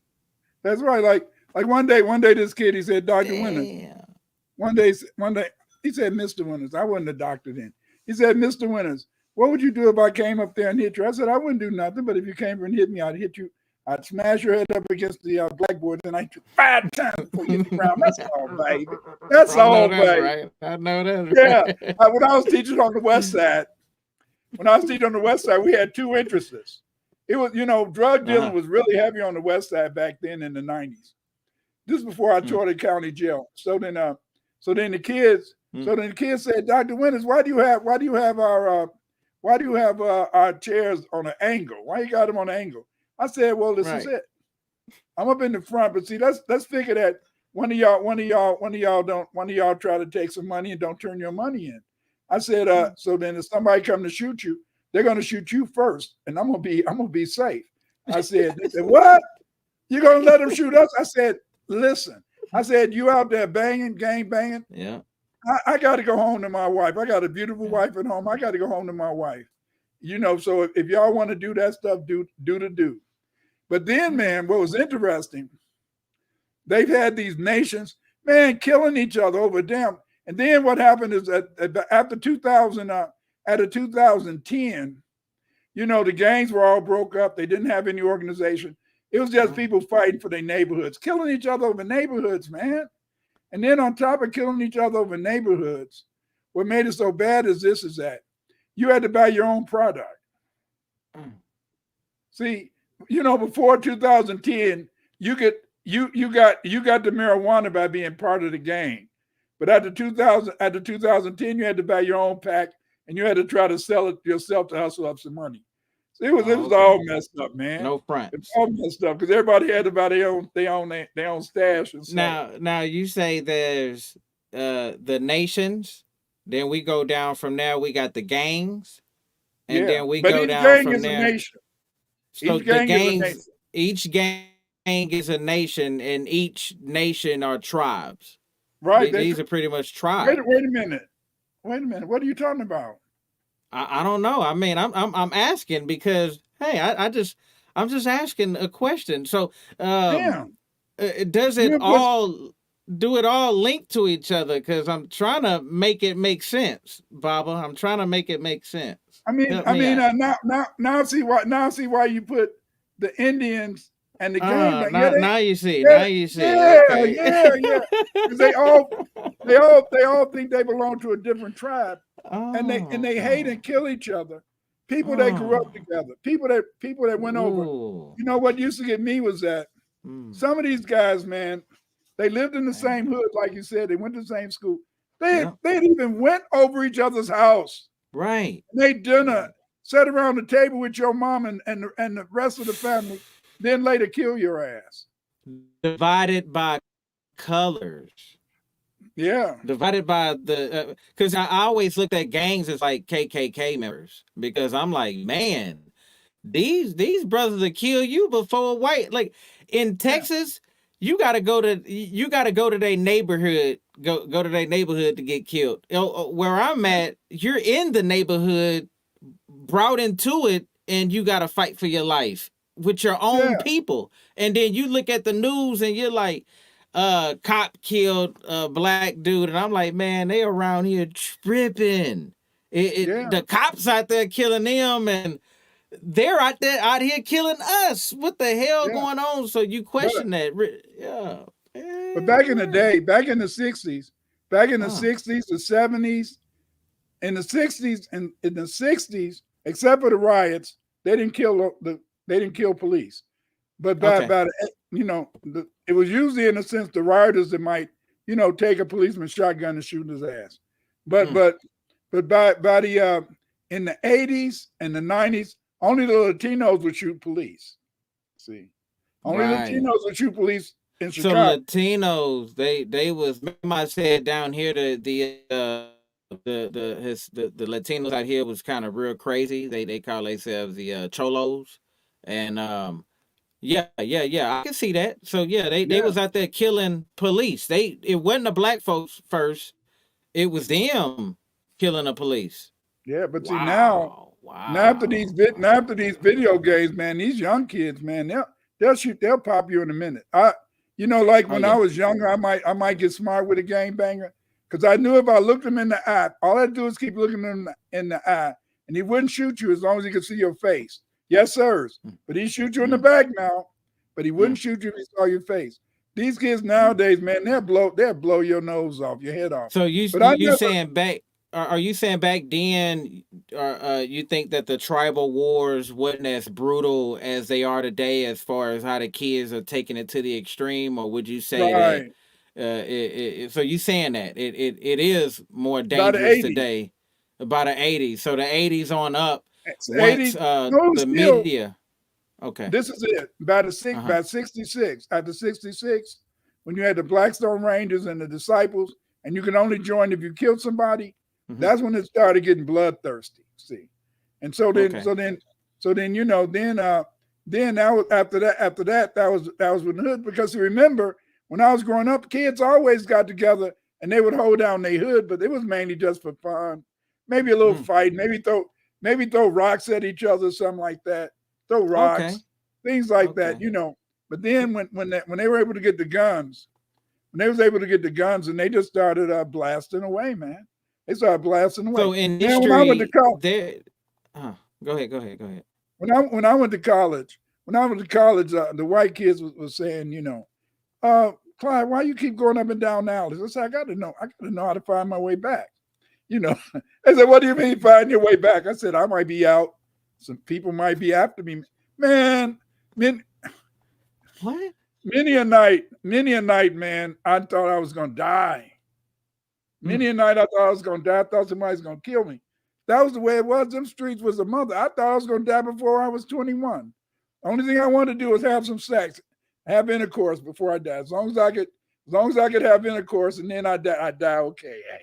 That's right. Like one day, this kid, he said, Dr. Winters. One day, he said, Mr. Winters. I wasn't a doctor then. He said, Mr. Winters, what would you do if I came up there and hit you? I said, I wouldn't do nothing, but if you came and hit me, I'd hit you. I'd smash your head up against the blackboard, and I'd hit you 5 times before you hit the ground. That's all, baby. That's all, baby. Right. I know that. Yeah. When I was teaching on the West Side, we had 2 interests. It was, drug dealing was really heavy on the West Side back then in the 90s. This is before I taught at county jail. So then the kids said, Dr. Winters, why do you have our chairs on an angle? Why you got them on an angle? I said, well, this is it. I'm up in the front, but see, let's figure that one of y'all try to take some money and don't turn your money in. I said, so then if somebody come to shoot you, they're gonna shoot you first, and I'm gonna be safe. I said, they said, what? You're gonna let them shoot us? I said, listen. I said, you out there gang banging? Yeah. I got to go home to my wife. I got a beautiful wife at home. I got to go home to my wife. So if y'all want to do that stuff, do. But then, man, what was interesting, they've had these nations, man, killing each other over damn. And then what happened is that after 2010, the gangs were all broke up. They didn't have any organization. It was just people fighting for their neighborhoods, killing each other over neighborhoods, man. And then on top of killing each other over neighborhoods, what made it so bad is that you had to buy your own product. See, before 2010, you got the marijuana by being part of the gang. But after 2010, you had to buy your own pack, and you had to try to sell it yourself to hustle up some money. So it was all messed up, man. No front. It's all messed up because everybody had to buy their own stash and stuff. Now you say there's the nations, then we go down from there. We got the gangs, and then we go down from there. So each gang is a nation, and each nation are tribes. Right. These are pretty much tribes. Wait a minute. What are you talking about? I don't know. I mean, I'm asking because, hey, I'm just asking a question. So, does it all do it all linked to each other because I'm trying to make it make sense, Baba. I'm trying to make it make sense. Help me out. Now see why you put the Indians and the game back. Yeah, Now you see. yeah, Now you see. yeah, Okay. yeah. Because they all think they belong to a different tribe, and they hate and kill each other. People that grew up together, people that went over. Ooh. You know what used to get me was that some of these guys, man, they lived in the same hood, like you said. They went to the same school. They even went over each other's house. Right. They dinner, sat around the table with your mom and the rest of the family, then later kill your ass. Divided by colors. Yeah. Divided by the because I always looked at gangs as like KKK members because I'm like, man, these brothers will kill you before a white, like in Texas. You gotta go to their neighborhood. Go to their neighborhood to get killed. Where I'm at, you're in the neighborhood, brought into it, and you gotta fight for your life with your own people. And then you look at the news and you're like, cop killed a black dude, and I'm like, man, they around here tripping. The cops out there killing them, and they're out here killing us. What the hell going on? So you question that? Yeah. But back in the day, back in the 60s, the 70s, in the 60s, and in the 60s, except for the riots, they didn't kill police. But it was usually, in a sense, the rioters that might, take a policeman's shotgun and shoot his ass. But by the in the 80s and the 90s, only the Latinos would shoot police. See, only Latinos would shoot police in Chicago. So Latinos, they was. Remember I said down here the Latinos out here was kind of real crazy. They call themselves the Cholos, and yeah, I can see that. So they was out there killing police. It wasn't the black folks first. It was them killing the police. Yeah, but see now after these video games, man, these young kids, man, they'll pop you in a minute. When I was younger, I might get smart with a game banger because I knew if I looked him in the eye, all I do is keep looking him in the eye, and he wouldn't shoot you as long as he could see your face. Yes, sirs. But he shoot you in the back now, but he wouldn't shoot you if he saw your face. These kids nowadays, man, they'll blow your nose off, your head off. So are you saying back then, you think that the tribal wars wasn't as brutal as they are today, as far as how the kids are taking it to the extreme, or would you say that? So you saying that it is more dangerous today? About the 80s. So the 80s on up. Once the media. Okay. This is it. By 66. After 66, when you had the Blackstone Rangers and the Disciples, and you can only join if you killed somebody, that's when it started getting bloodthirsty. See, and so then after that was when the hood, because remember when I was growing up, kids always got together and they would hold down their hood, but it was mainly just for fun, maybe a little fight, maybe throw rocks at each other, something like that. Throw rocks, things like that, But then when they were able to get the guns, and they just started blasting away, man. They started blasting away. So in history, when I went to college, go ahead. When I went to college, the white kids was saying, Clyde, why you keep going up and down alleys? I said, I got to know how to find my way back. They said, what do you mean find your way back? I said, I might be out. Some people might be after me. Man, what? Many a night, man, I thought I was going to die. Many a night I thought I was going to die. I thought somebody was going to kill me. That was the way it was. Them streets was a mother. I thought I was going to die before I was 21. The only thing I wanted to do was have some sex, have intercourse before I die. As long as I could have intercourse, and then I die okay. Yeah.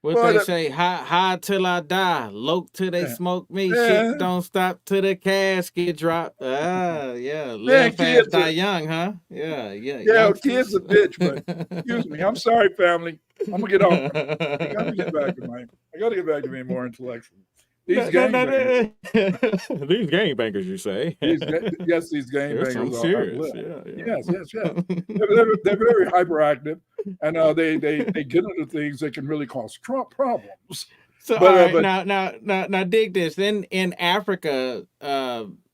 What they say, high till I die, low till they smoke me, shit don't stop till the casket drop. Live fast, die young, huh? Yeah. Yeah, kids a bitch, but excuse me. I'm sorry, family. I'm gonna get off. I gotta get back to me more intellectual. These gangbangers. These gangbangers, you say? Yes, these Yes, I'm gangbangers are serious. lit. Yeah, Yes, yeah. yes, yes. They're very hyperactive, and they get into things that can really cause problems. So, all right, now, dig this. In Africa,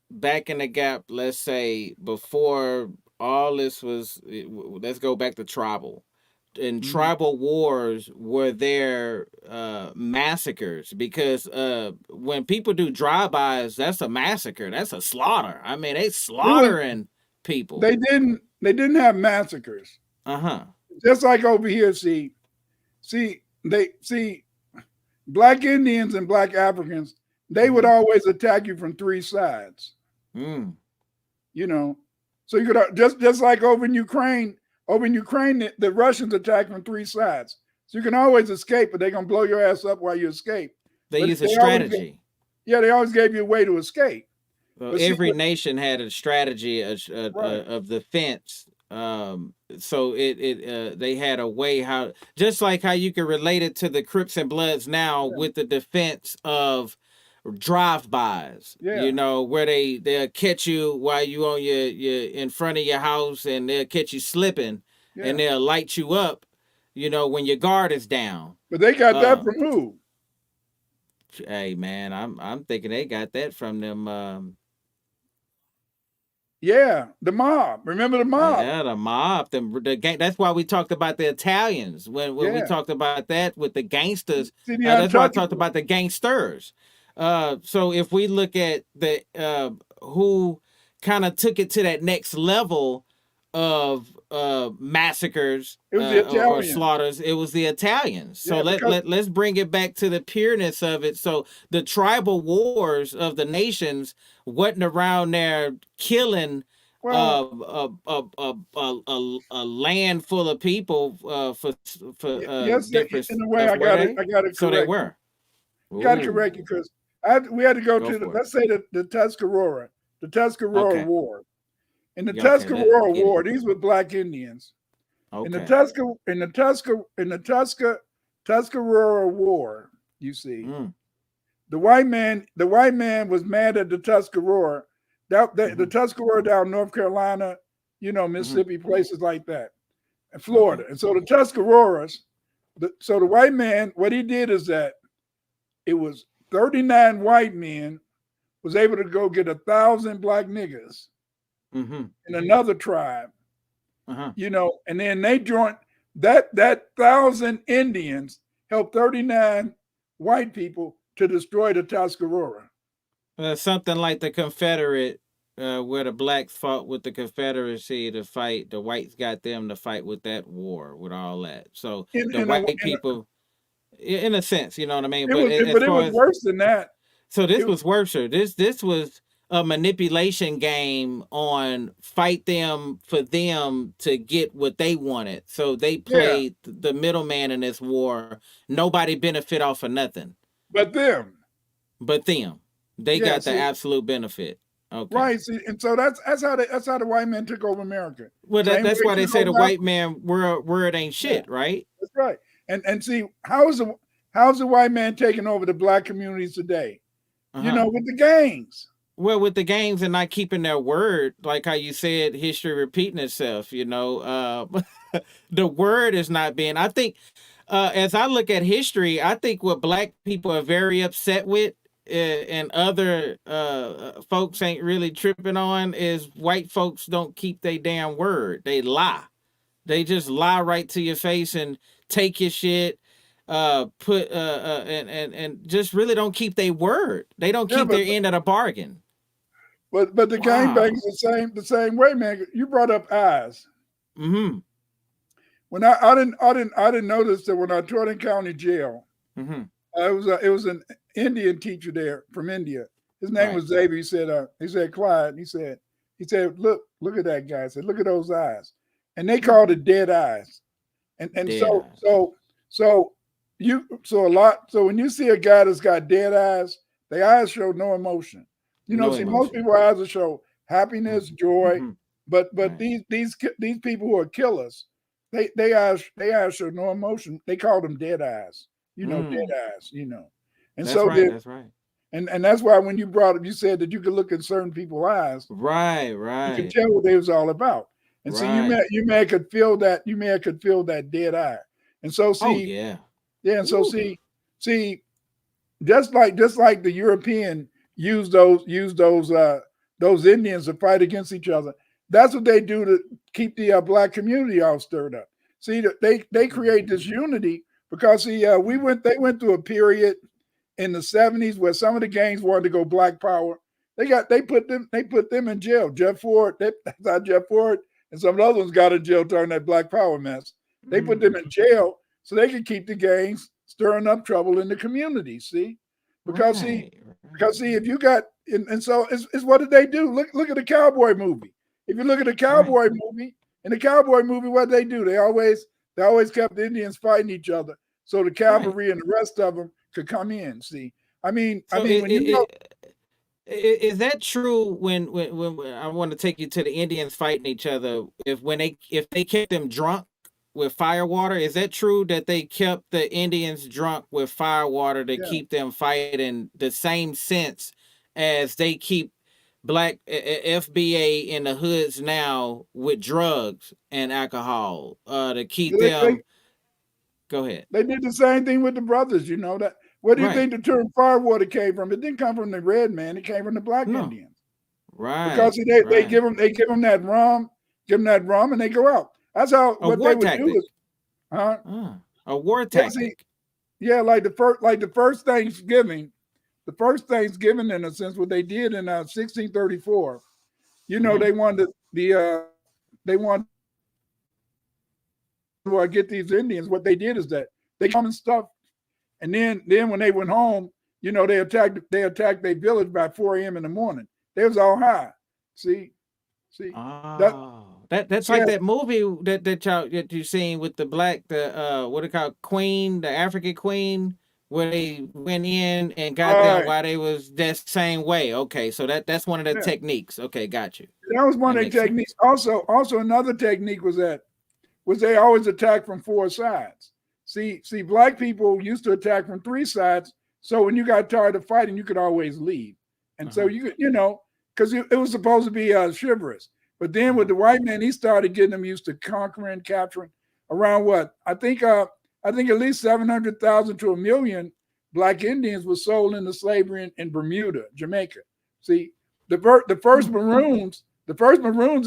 back in the gap, let's say before all this was, let's go back to tribal. In tribal wars, were there massacres? Because when people do drive-bys, that's a massacre. That's a slaughter. I mean, they slaughtering people. They didn't have massacres. Just like over here, see, Black Indians and Black Africans, they would always attack you from three sides. You know, so you could just like over in Ukraine, the Russians attack from three sides. So you can always escape, but they're gonna blow your ass up while you escape. They use a strategy. They always gave you a way to escape. Well, every nation had a strategy of defense. So they had a way how, just like how you can relate it to the Crips and Bloods now with the defense of drive-bys, you know, where they'll catch you while you on your in front of your house, and they'll catch you slipping, and they'll light you up, you know, when your guard is down. But they got that from who? Hey man, I'm thinking they got that from them. The mob. Remember the mob? Yeah, the mob. The gang. That's why we talked about the Italians when we talked about that with the gangsters. That's why I talked about the gangsters. So if we look at the who kind of took it to that next level of massacres or slaughters, it was the Italians. So let's bring it back to the pureness of it. So the tribal wars of the nations wasn't around there killing a land full of people for yes, in a way I got it correct. So they were. Got to correct you, because we had to go to let's say the Tuscarora War. In the Tuscarora War, these were Black Indians. In the Tuscarora War, you see, the white man was mad at the Tuscarora. The Tuscarora down North Carolina, you know, Mississippi, places like that, and Florida. And so the Tuscaroras, so the white man, what he did is that it was 39 white men was able to go get 1,000 Black niggas in another tribe, you know, and then they joined that 1,000 Indians helped 39 white people to destroy the Tuscarora. Something like the Confederate, where the blacks fought with the Confederacy to fight, the whites got them to fight with that war, with all that. So the white people, in a sense, you know what I mean? But it was worse than that. So this was worse. This was a manipulation game on fight them for them to get what they wanted. So they played the middleman in this war. Nobody benefit off of nothing. But them. They got the absolute benefit. Okay. Right. See, and so that's how the white man took over America. Well, that's why they say the white man word ain't shit, right? That's right. And see, how's the white man taking over the Black communities today? You know, with the gangs. Well, with the gangs and not keeping their word, like how you said, history repeating itself, you know, the word is not being, I think, as I look at history, I think what Black people are very upset with and other folks ain't really tripping on is white folks don't keep their damn word. They lie. They just lie right to your face and take your shit. And just really don't keep their word. They don't keep their end of the bargain. But the gangbangers the same way, man. You brought up eyes. When I didn't notice that when I taught in county jail, it was an Indian teacher there from India. His name was Xavier. He said Clyde. He said look at that guy. I said, look at those eyes, and they called it dead eyes. And so when you see a guy that's got dead eyes, the eyes show no emotion. You know, most people's eyes will show happiness, joy, but these people who are killers, they eyes show no emotion. They call them dead eyes. You know, dead eyes. You know, and that's right. And that's why when you brought up, you said that you could look in certain people's eyes, Right, you could right, tell what they was all about. And see, right. you may have could feel that, you may have could feel that dead eye. And so Oh see, yeah. yeah, and so Woo. see, just like the European use those Indians to fight against each other. That's what they do to keep the black community all stirred up. See, they create this unity because see, they went through a period in the 70s where some of the gangs wanted to go black power. They put them in jail. Jeff Ford, that's how Jeff Ford and some of the other ones got in jail during that black power mess. They put them in Mm, jail so they could keep the gangs stirring up trouble in the community. See, because see, right, because right, see, if you got and so it's what did they do? Look at the cowboy movie. If you look at the right, cowboy movie, in the cowboy movie, what they do? They always kept the Indians fighting each other, so the right. cavalry and the rest of them could come in. See, I So mean, when you know, is that true when I want to take you to the Indians fighting each other? If they kept them drunk with fire water, is that true that they kept the Indians drunk with fire water to yeah, keep them fighting the same sense as they keep black FBA in the hoods now with drugs and alcohol to keep they, they them. Go ahead. they did the same thing with the brothers. You know that. Where do you Right. think the term firewater came from? It didn't come from the red man. It came from the black No. Indians. Because Right. see, Right. they give them that rum, and they go out. That's how A what they war would do tactic. is, huh? A war Yeah, see, tactic. yeah, like the first Thanksgiving in a sense, what they did in 1634. You know, Hmm. they wanted to get these Indians. What they did is that they come and stuff, and then when they went home, you know, they attacked their village by 4 a.m. in the morning. They was all high. See, see that Oh, that's like yeah. that movie that you seen with the black what it called Queen, the African Queen, where they went in and got them Right. while they was that same way. Okay, so that's one of the Yeah. techniques. Okay, got you. That was one That of the makes techniques. sense. Also another technique was they always attack from four sides. See, black people used to attack from three sides. So when you got tired of fighting, you could always leave. And so Uh-huh. you could, because it was supposed to be chivalrous. But then with Uh-huh. the white man, he started getting them used to conquering, capturing around what I think at least 700,000 to 1 million black Indians were sold into slavery in Bermuda, Jamaica. See, the first Hmm. Maroons,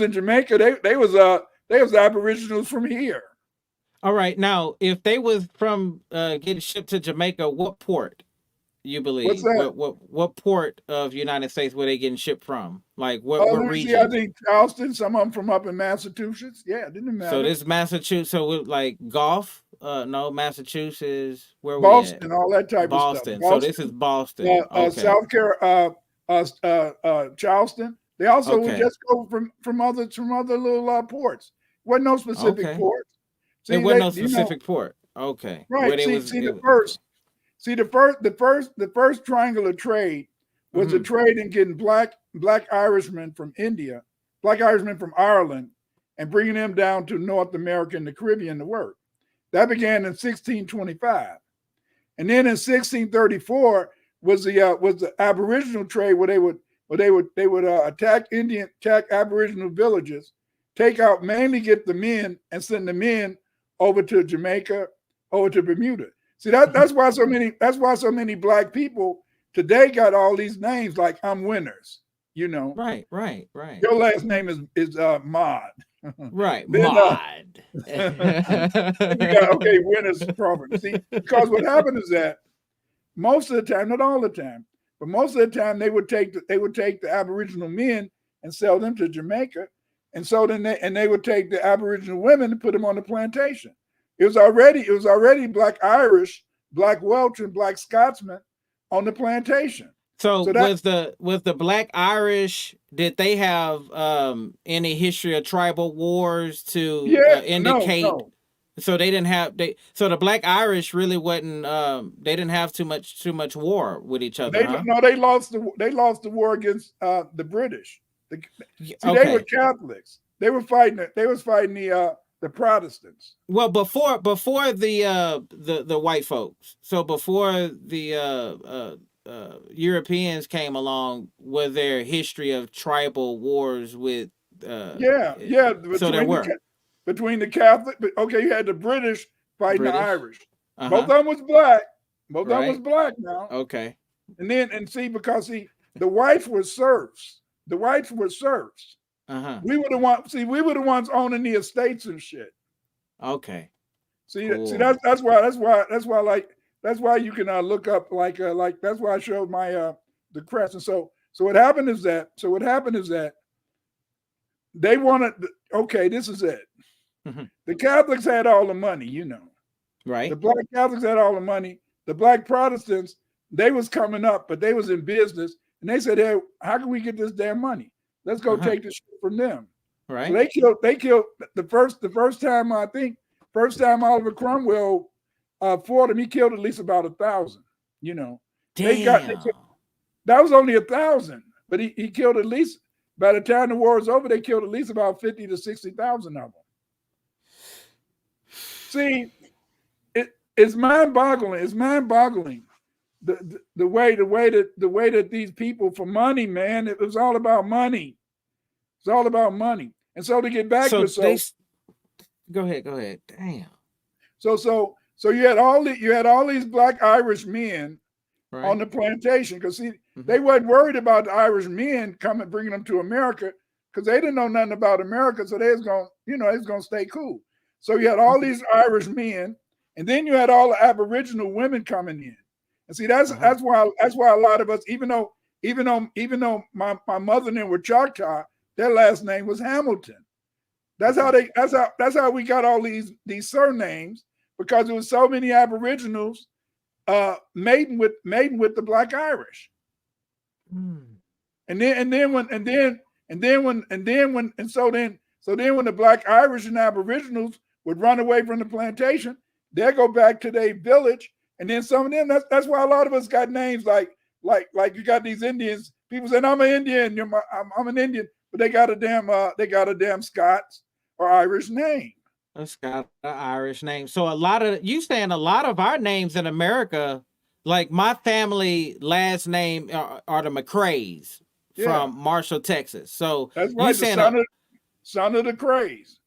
in Jamaica, they was Aboriginals from here. All right. Now, if they was from getting shipped to Jamaica, what port you What's believe? that? What port of United States were they getting shipped from? Like Let what me see. I region? think Charleston. Some of them from up in Massachusetts. Yeah, it didn't So matter. this Massachusetts, so like Gulf, no, Massachusetts. Where we at? Boston, all that type of stuff. Boston. So this is Boston, Boston. Okay. South Carolina, Charleston. They also would Okay. just go from other little ports. Wasn't no specific Okay. ports. It See, wasn't no specific port. Okay. Where right. they See, was. see the first. See the first triangular trade was a Mhm. trade in getting black Irishmen from India, black Irishmen from Ireland, and bringing them down to North America and the Caribbean to work. That began in 1625, and then in 1634 was the Aboriginal trade where they would attack Aboriginal villages, mainly get the men and send the men over to Jamaica, over to Bermuda. See that's why so many black people today got all these names like I'm Winters. You know, Right. Right. Right. your last name is Mod. Right. then Mod. you got okay Winters Crawford. See, because what happened is that most of the time, not all the time, but most of the time they would take the Aboriginal men and sell them to Jamaica, and so then they would take the Aboriginal women and put them on the plantation. It was already black Irish, black Welsh, and black Scotsmen on the plantation. So So that was the Black Irish? Did they have any history of tribal wars to yeah, no, indicate? no, So they didn't have they. So the Black Irish really wasn't. They didn't have too much war with each other, they huh? no they lost the war against the British. The, See, they were Okay. Catholics. They was fighting the Protestants. Well, before the white folks. So before the Europeans came along, was there a history of tribal wars with? Yeah, yeah. So there were Between the Catholic, but okay, you had the British fighting the British. Irish. Both of Uh-huh. them was black. Both of them was Right. black now. Okay. And see, because the whites were serfs. The whites were serfs. Uh-huh. We were the ones. See, we were the ones owning the estates and shit. Okay. See, Cool. that's why you can look up like that's why I showed my the crest. And so what happened is that they wanted. Okay, this is it. Mhm. The Catholics had all the money, you know. Right. The black Catholics had all the money. The black Protestants, they was coming up, but they was in business, and they said, "Hey, how can we get this damn money? Let's go take the shit from them." Right. So they killed the first time, I think, Oliver Cromwell fought him, he killed at least about 1,000. You know, Damn. that was only 1,000, but he killed at least. By the time the war was over, they killed at least about 50 to 60,000 of them. See, it's mind-boggling. It's mind-boggling the way that these people for money, man. It was all about money. It's all about money. And so to get back to it, go ahead. Damn. So you had all these black Irish men on the plantation, because see, they weren't worried about the Irish men bringing them to America, because they didn't know nothing about America, so they was gonna stay cool. So you had all these Irish men, and then you had all the Aboriginal women coming in. And see, that's why a lot of us, even though my mother and them were Choctaw, their last name was Hamilton. That's how we got all these surnames, because there was so many Aboriginals mating with the black Irish. And then when the black Irish and Aboriginals would run away from the plantation, they'll go back to their village. And then some of them, that's why a lot of us got names like you got these Indians. People saying, I'm an Indian, I'm an Indian, but they got a damn Scots or Irish name. A Scott Irish name. So a lot of our names in America, like my family last name are the McCrays from Marshall, Texas. So that's right. The son of the Crays.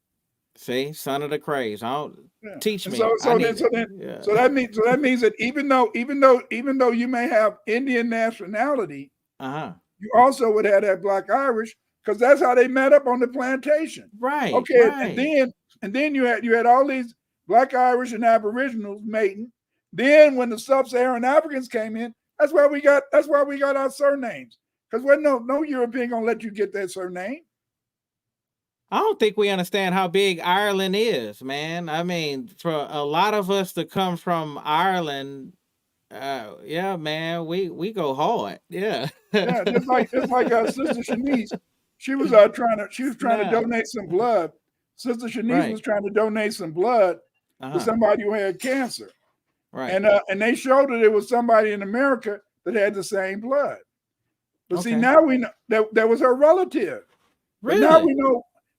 See, son of the Crays. Teach me. So that means that even though you may have Indian nationality, you also would have that black Irish, because that's how they met up on the plantation. Right. Okay. Right. And then you had all these black Irish and Aboriginals mating. Then when the sub-Saharan Africans came in, that's why we got our surnames. Because no European gonna let you get that surname. I don't think we understand how big Ireland is, man. I mean, for a lot of us to come from Ireland, yeah, man, we go hard. Yeah. Yeah, just like Sister Shanice. She was trying to donate some blood. Sister Shanice was trying to donate some blood to somebody who had cancer. Right. And they showed that it was somebody in America that had the same blood. But see, now we know that was her relative. Really?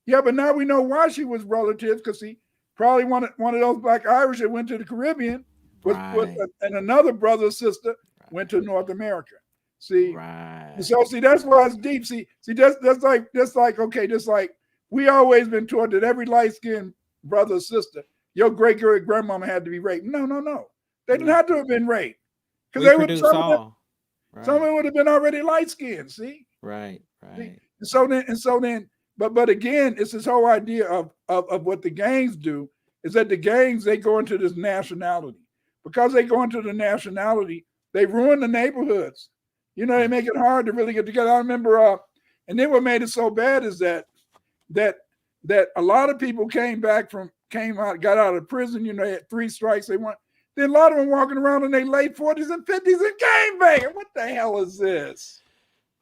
But now we know why she was relative, because he probably one of those black Irish that went to the Caribbean and another brother or sister went to North America. See, so that's why it's deep. See, that's like we always been taught that every light-skinned brother or sister, your great grandmama had to be raped. No. They didn't have to have been raped, because they would some of them would have been already light-skinned. See, right. See? And so then, but again, it's this whole idea of what the gangs do, is that the gangs, they go into this nationality. Because they go into the nationality, they ruin the neighborhoods. They make it hard to really get together. I remember, and then what made it so bad is that a lot of people got out of prison. They had 3 strikes. Then a lot of them walking around in their late 40s and 50s and gang banging. What the hell is this?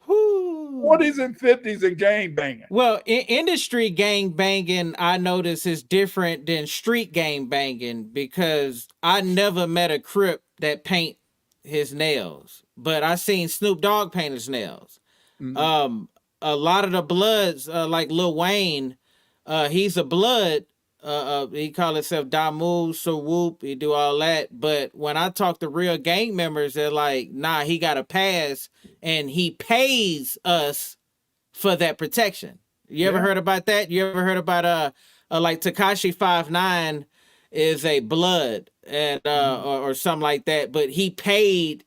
40s and 50s and gang banging. Well, industry gang banging, I notice, is different than street gang banging, because I never met a Crip that paint his nails, but I seen Snoop Dogg paint his nails. A lot of the Bloods, like Lil Wayne, he's a Blood. he call himself Damu, so whoop, he do all that. But when I talk to real gang members, they're like, nah, he got a pass and he pays us for that protection. You ever Yeah. heard about that? You ever heard about like Takashi 59 is a blood and or something like that, but he paid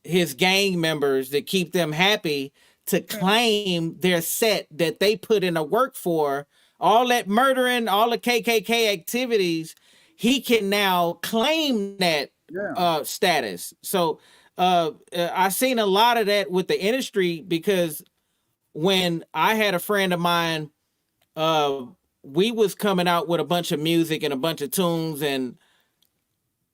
his gang members to keep them happy to claim their set that they put in the work for all that murdering, all the KKK activities. He can now claim that Yeah. status. So I seen a lot of that with the industry because when I had a friend of mine, uh, we was coming out with a bunch of music and a bunch of tunes, and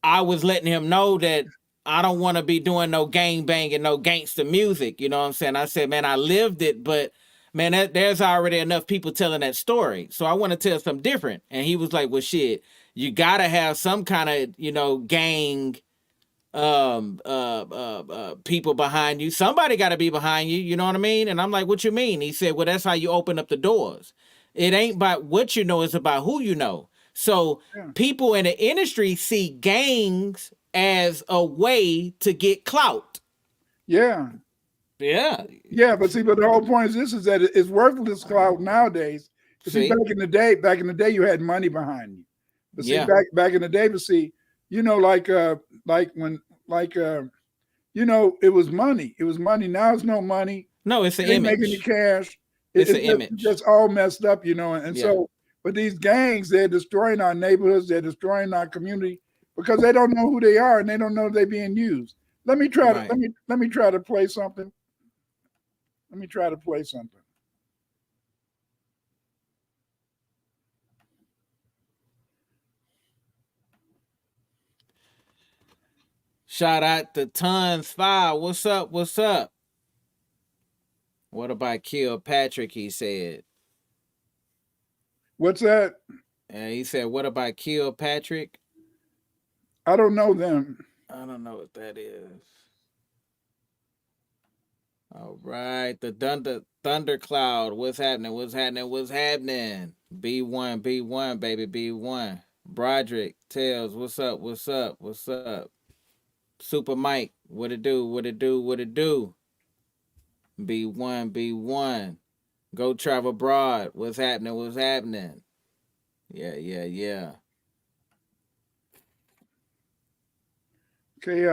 I was letting him know that I don't want to be doing no gang banging, no gangster music. You know what I'm saying? I said, man, I lived it, but man, there's already enough people telling that story. So I want to tell something different. And he was like, well, shit, you gotta have some kind of, gang people behind you. Somebody got to be behind you. You know what I mean? And I'm like, what you mean? He said, well, that's how you open up the doors. It ain't about what you know, it's about who you know. So Yeah. people in the industry see gangs as a way to get clout. Yeah. Yeah. Yeah. But see, but the whole point is this is that it's worthless cloud nowadays. But see, See? back in the day, you had money behind you. But see, Yeah. back in the day, but see, like when it was money. It was money. Now it's no money. No, it's an They ain't making image. the cash. It's an image. Just all messed up, and Yeah. so, but these gangs, they're destroying our neighborhoods, they're destroying our community because they don't know who they are and they don't know they're being used. Let me try Right. to let me try to play something. Let me try to play something. Shout out to Tons 5. What's up? What's up? What about Kill Patrick? He said. What's that? And he said, what about Kill Patrick? I don't know them. I don't know what that is. All right. The Thundercloud. What's happening? What's happening? What's happening? B1, B1, baby, B1. Broderick Tails, what's up? What's up? What's up? Super Mike, what it do? What it do? What it do? B1, B1. Go travel abroad. What's happening? What's happening? Yeah, yeah, yeah. Okay,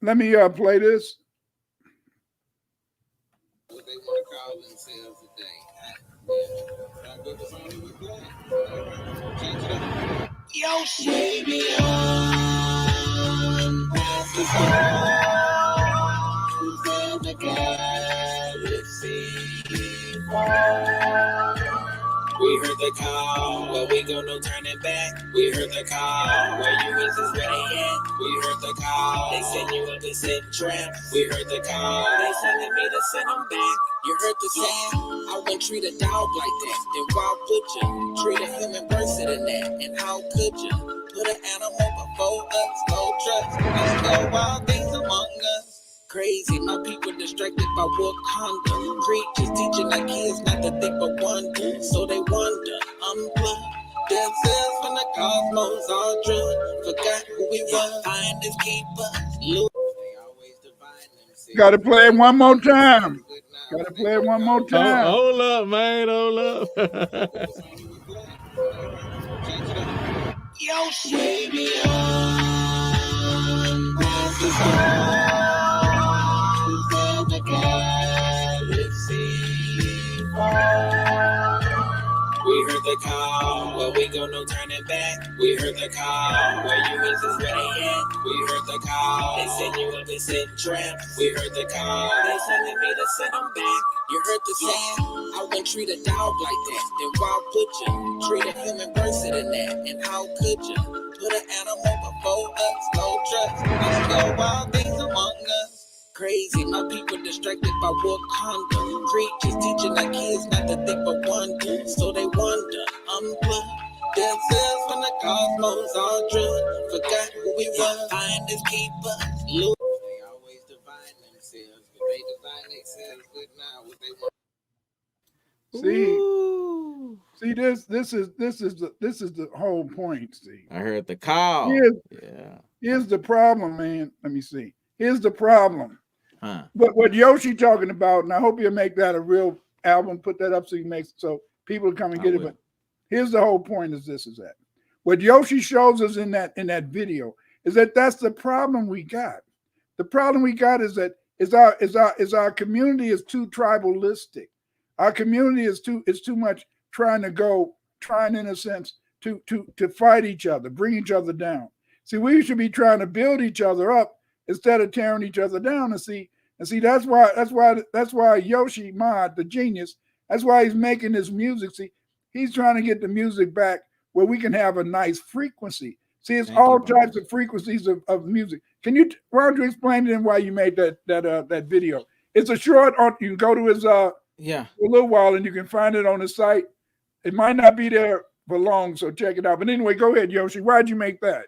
let me play this. What they want to call themselves today. Yo, baby, we heard the call, but we go no turning back. We heard the call, where you is where they at. We heard the call, they send you up and set trap. We heard the call, they sending me to send them back. You heard the sound, I wouldn't treat a dog like that. Then why would you treat a human worse than that? And how could you put an animal before us? No trust, let's go wild things among us. Crazy, my people distracted by Wakanda. Preachers teaching our kids not to think but wonder. So they wonder, unplug themselves from the cosmos, all drunk. Forgot who we were, find us, keep us, look. Gotta play it one more time. Gotta play it one more time. Hold up, man, hold up. Yo, baby, we heard the call, but we go no turning back. We heard the call, where you is where they at. We heard the call, they send you up and set trap. We heard the call, they sending me to send them back. You heard the sound, I wouldn't treat a dog like that. Then why would you treat a human worse than that? And how could you put an animal before us? No trust, let's go wild things among us. Crazy, my people distracted by Wakanda. Preachers teaching our kids not to think but wonder. So they wonder, unplug themselves from the cosmos, all drunk. Forgot who we were, find us, keep us, look. They always divide themselves, but they divide themselves with now what they want. See, See, this is the whole point, Steve. I heard the call. Here's, Yeah. here's the problem, man. Let me see. Here's the problem. Huh. What Yoshi talking about, and I hope you make that a real album, put that up so you make so people come and I get it. will. But here's the whole point: is that what Yoshi shows us in that video is that that's the problem we got. The problem we got is that our community is too tribalistic. Our community is too much trying in a sense to fight each other, bring each other down. See, we should be trying to build each other up instead of tearing each other down. And see that's why Yoshi Mod, the genius, that's why he's making this music. See, he's trying to get the music back where we can have a nice frequency. See, it's Thank all you, brother. types of frequencies of music. Why don't you explain to him why you made that video? It's a short. You can go to his Yeah. for a little while and you can find it on the site. It might not be there for long, so check it out. But anyway, go ahead, Yoshi. Why'd you make that?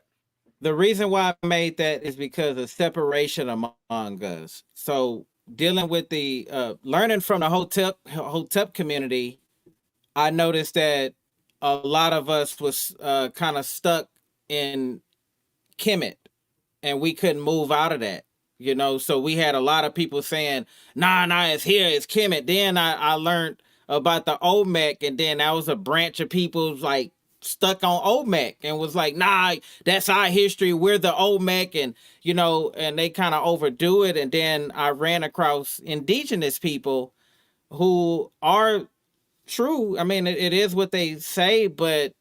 The reason why I made that is because of separation among us. So dealing with the learning from the Hotep community, I noticed that a lot of us was kind of stuck in Kemet, and we couldn't move out of that. So we had a lot of people saying, nah, it's here, it's Kemet. Then I learned about the Olmec, and then that was a branch of people like stuck on Olmec and was like, nah, that's our history, we're the Olmec, and and they kind of overdo it. And then I ran across indigenous people who are true. I mean, it is what they say, but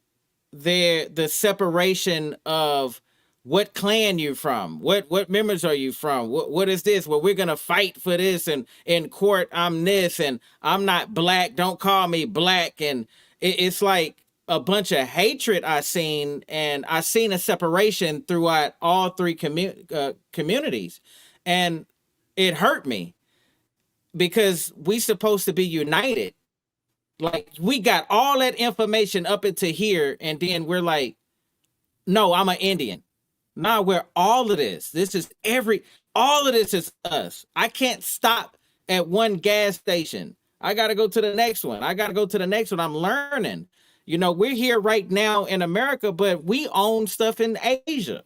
the separation of what clan you from, what members are you from, what is this? Well, we're gonna fight for this, and in court I'm this, and I'm not black, don't call me black. And it's like a bunch of hatred I seen, and I seen a separation throughout all three communities, and it hurt me because we supposed to be united. Like, we got all that information up into here, and then we're like, no, I'm an Indian. Nah, we're all of this. All of this is us. I can't stop at one gas station. I got to go to the next one. I'm learning. We're here right now in America, but we own stuff in Asia.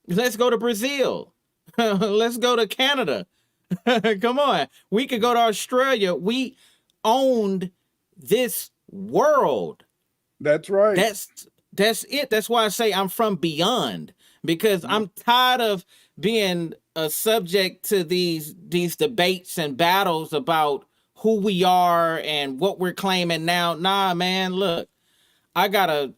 Let's go to Brazil. Let's go to Canada. Come on. We could go to Australia. We owned this world. That's right. That's it. That's why I say I'm from beyond, because I'm tired of being a subject to these debates and battles about who we are and what we're claiming now. Nah, man, look, I got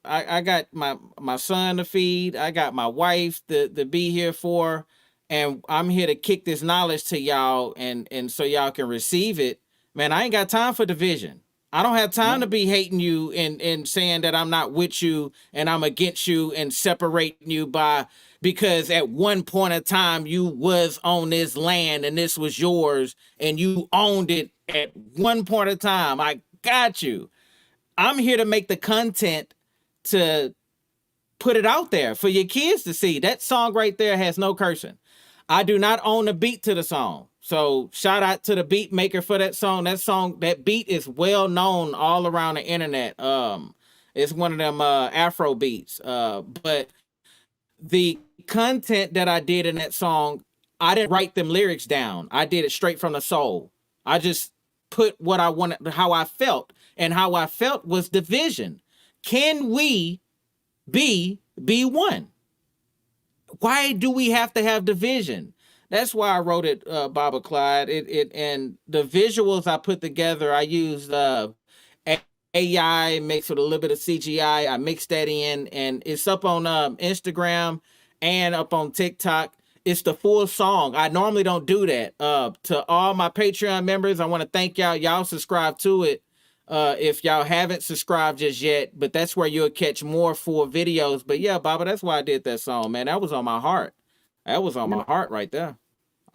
I got my son to feed. I got my wife to be here for, and I'm here to kick this knowledge to y'all, and so y'all can receive it. Man, I ain't got time for division. I don't have time to be hating you and saying that I'm not with you and I'm against you and separating you because at one point in time you was on this land and this was yours and you owned it at one point in time. I got you. I'm here to make the content to put it out there for your kids to see. That song right there has no cursing. I do not own the beat to the song. So shout out to the beat maker for that song. That beat is well known all around the internet. It's one of them Afro beats. But the content that I did in that song, I didn't write them lyrics down. I did it straight from the soul. I just put what I wanted, how I felt, and how I felt was division. Can we be one? Why do we have to have division? That's why I wrote it, Baba Clyde. And the visuals I put together, I used AI mixed with a little bit of CGI. I mixed that in, and it's up on Instagram and up on TikTok. It's the full song. I normally don't do that. To all my Patreon members, I want to thank y'all. Y'all subscribe to it. If y'all haven't subscribed just yet, but that's where you'll catch more full videos. But yeah, Baba, that's why I did that song, man. That was on my heart. That was on my heart right there.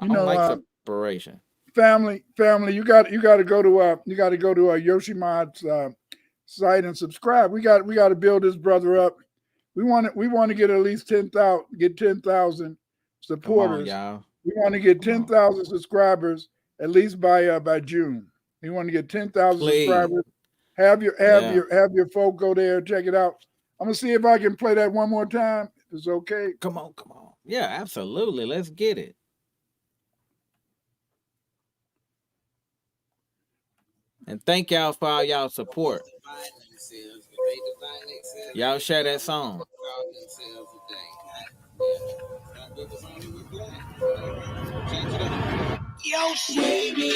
I don't like separation. Family, you got to go to Yoshi Mod's site and subscribe. We got to build this brother up. We want to get at least 10,000 supporters. Come on, y'all. We want to get 10,000 subscribers at least by June. We want to get 10,000 subscribers. Have your Yeah. have your folk go there, check it out. I'm gonna see if I can play that one more time. If it's okay. Come on, come on. Yeah, absolutely. Let's get it. And thank y'all for all y'all support. Y'all share that song. Yo, baby,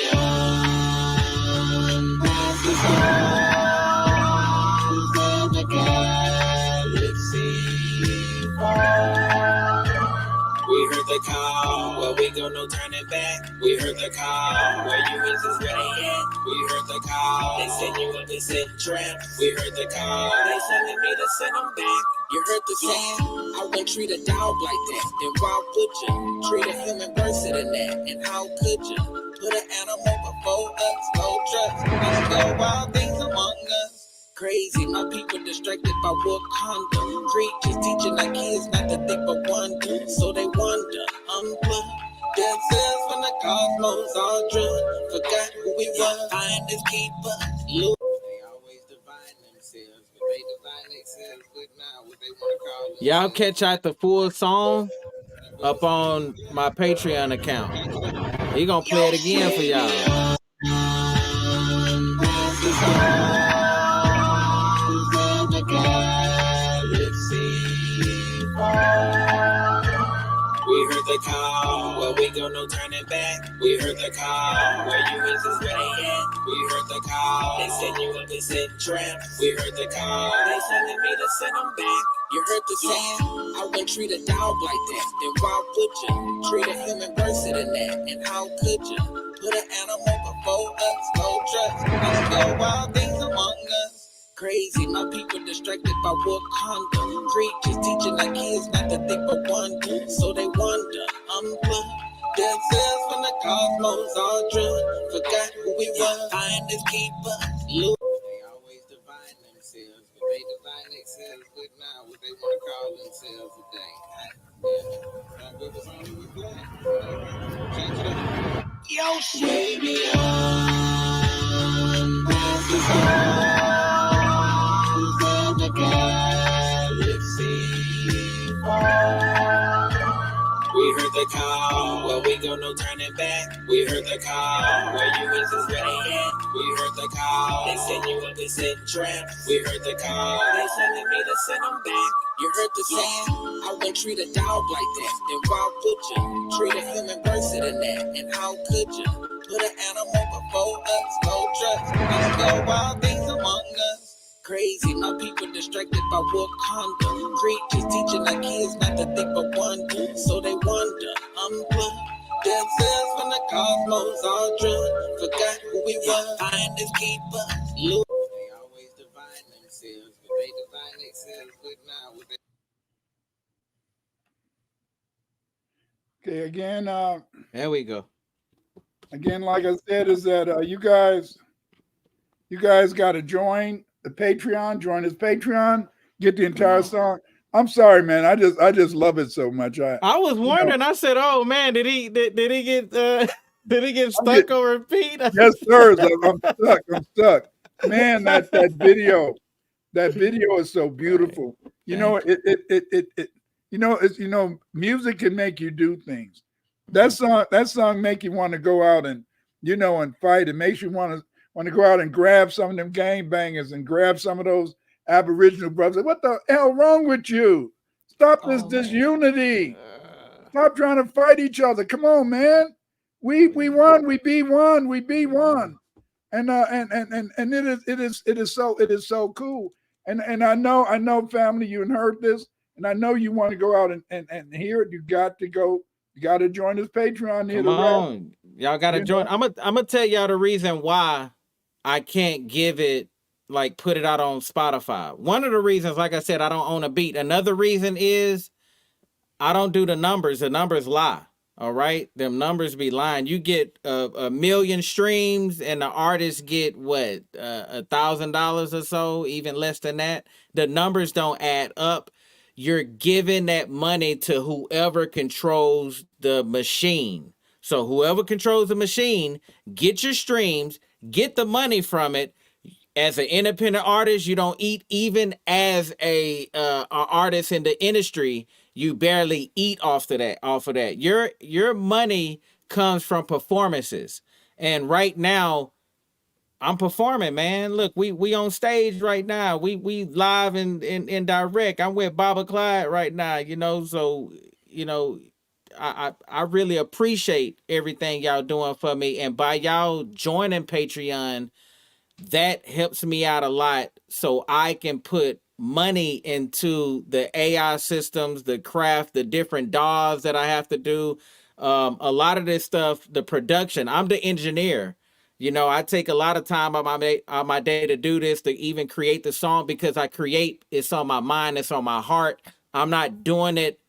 we heard the call, well we gon' no turning back. We heard the call, where you is ready at. We heard the call, they said you a descent trap. We heard the call, they telling me to send them back. You heard the sound, I wouldn't treat a dog like that. Then why would you treat a human worse than that? And how could you put an animal before us? No trust, let's go wild things among us. Crazy, my people distracted by Wakanda. Creatures teaching our kids not to think but wonder. So they wonder, unplug themselves from the cosmos, all drunk. Forgot who we were, find this keeper. Look, they always divide themselves, but they divide themselves with now what they want to call themselves. Y'all catch out the full song up on my Patreon account. He gonna play it again for y'all. We heard the call, well we gon' no turning back. We heard the call, where you is ready at. We heard the call, they said you a descent trap. We heard the call, they telling me to send them back. You heard the sound, I wouldn't treat a dog like that. Then why would you treat a human worse than that? And how could you put an animal before us? No trust, let's go wild things among us. Crazy, my people distracted by Wakanda. Creatures teaching our kids not to think but wonder. So they wonder, unplug themselves from the cosmos, all drunk. Forgot who we were, find this keeper. Look, they always divide themselves, but they divide themselves with now what they want to call themselves today. Yo, baby, we heard the call, well we gon' no turning back. We heard the call, where you is ready at. We heard the call, they said you a descent trap. We heard the call, they telling me to send them back. You heard the sound, I wouldn't treat a dog like that. Then why would you treat a human worse than that? And how could you put an animal before us? No trust, let's go wild things among us. Crazy, my people distracted by Wakanda. Creatures teaching our kids not to think but wonder. So they wonder, unplug themselves from the cosmos, all drunk. Forgot who we were, find this keeper. Look, they always divide themselves, but they divide themselves with now what they. Okay, again, There we go. again, like I said, is that you guys got to join the Patreon, join his Patreon, get the entire song. I'm sorry, man. I just love it so much. I was wondering. I said, "Oh man, did he get did he get stuck on repeat?" Yes, sir. I'm stuck. I'm stuck. Man, that video is so beautiful. You know, music can make you do things. That song make you want to go out and and fight. It makes you want to go out and grab some of them gangbangers and grab some of those Aboriginal brothers. What the hell wrong with you? Stop this disunity. Stop trying to fight each other. Come on, man. We won. We be one. We be one. And it is so cool. And I know, family, you heard this, and I know you want to go out and hear it. You got to go. You got to join this Patreon. Come on, y'all got to join. I'm gonna tell y'all the reason why I can't give it, like, put it out on Spotify. One of the reasons, like I said, I don't own a beat. Another reason is I don't do the numbers. The numbers lie. All right, them numbers be lying. You get a million streams, and the artists get what, $1,000 or so, even less than that. The numbers don't add up. You're giving that money to whoever controls the machine. So whoever controls the machine, get your streams, get the money from it. as an independent artist, you don't eat. Even as a artist in the industry, you barely eat off of that. Your money comes from performances, and right now I'm performing, man. Look, we on stage right now. We live in direct. I'm with Baba Clyde right now, so you know, I really appreciate everything y'all doing for me. And by y'all joining Patreon, that helps me out a lot so I can put money into the AI systems, the craft, the different DAWs that I have to do. A lot of this stuff, the production, I'm the engineer. I take a lot of time on my day to do this, to even create the song, because it's on my mind, it's on my heart. I'm not doing it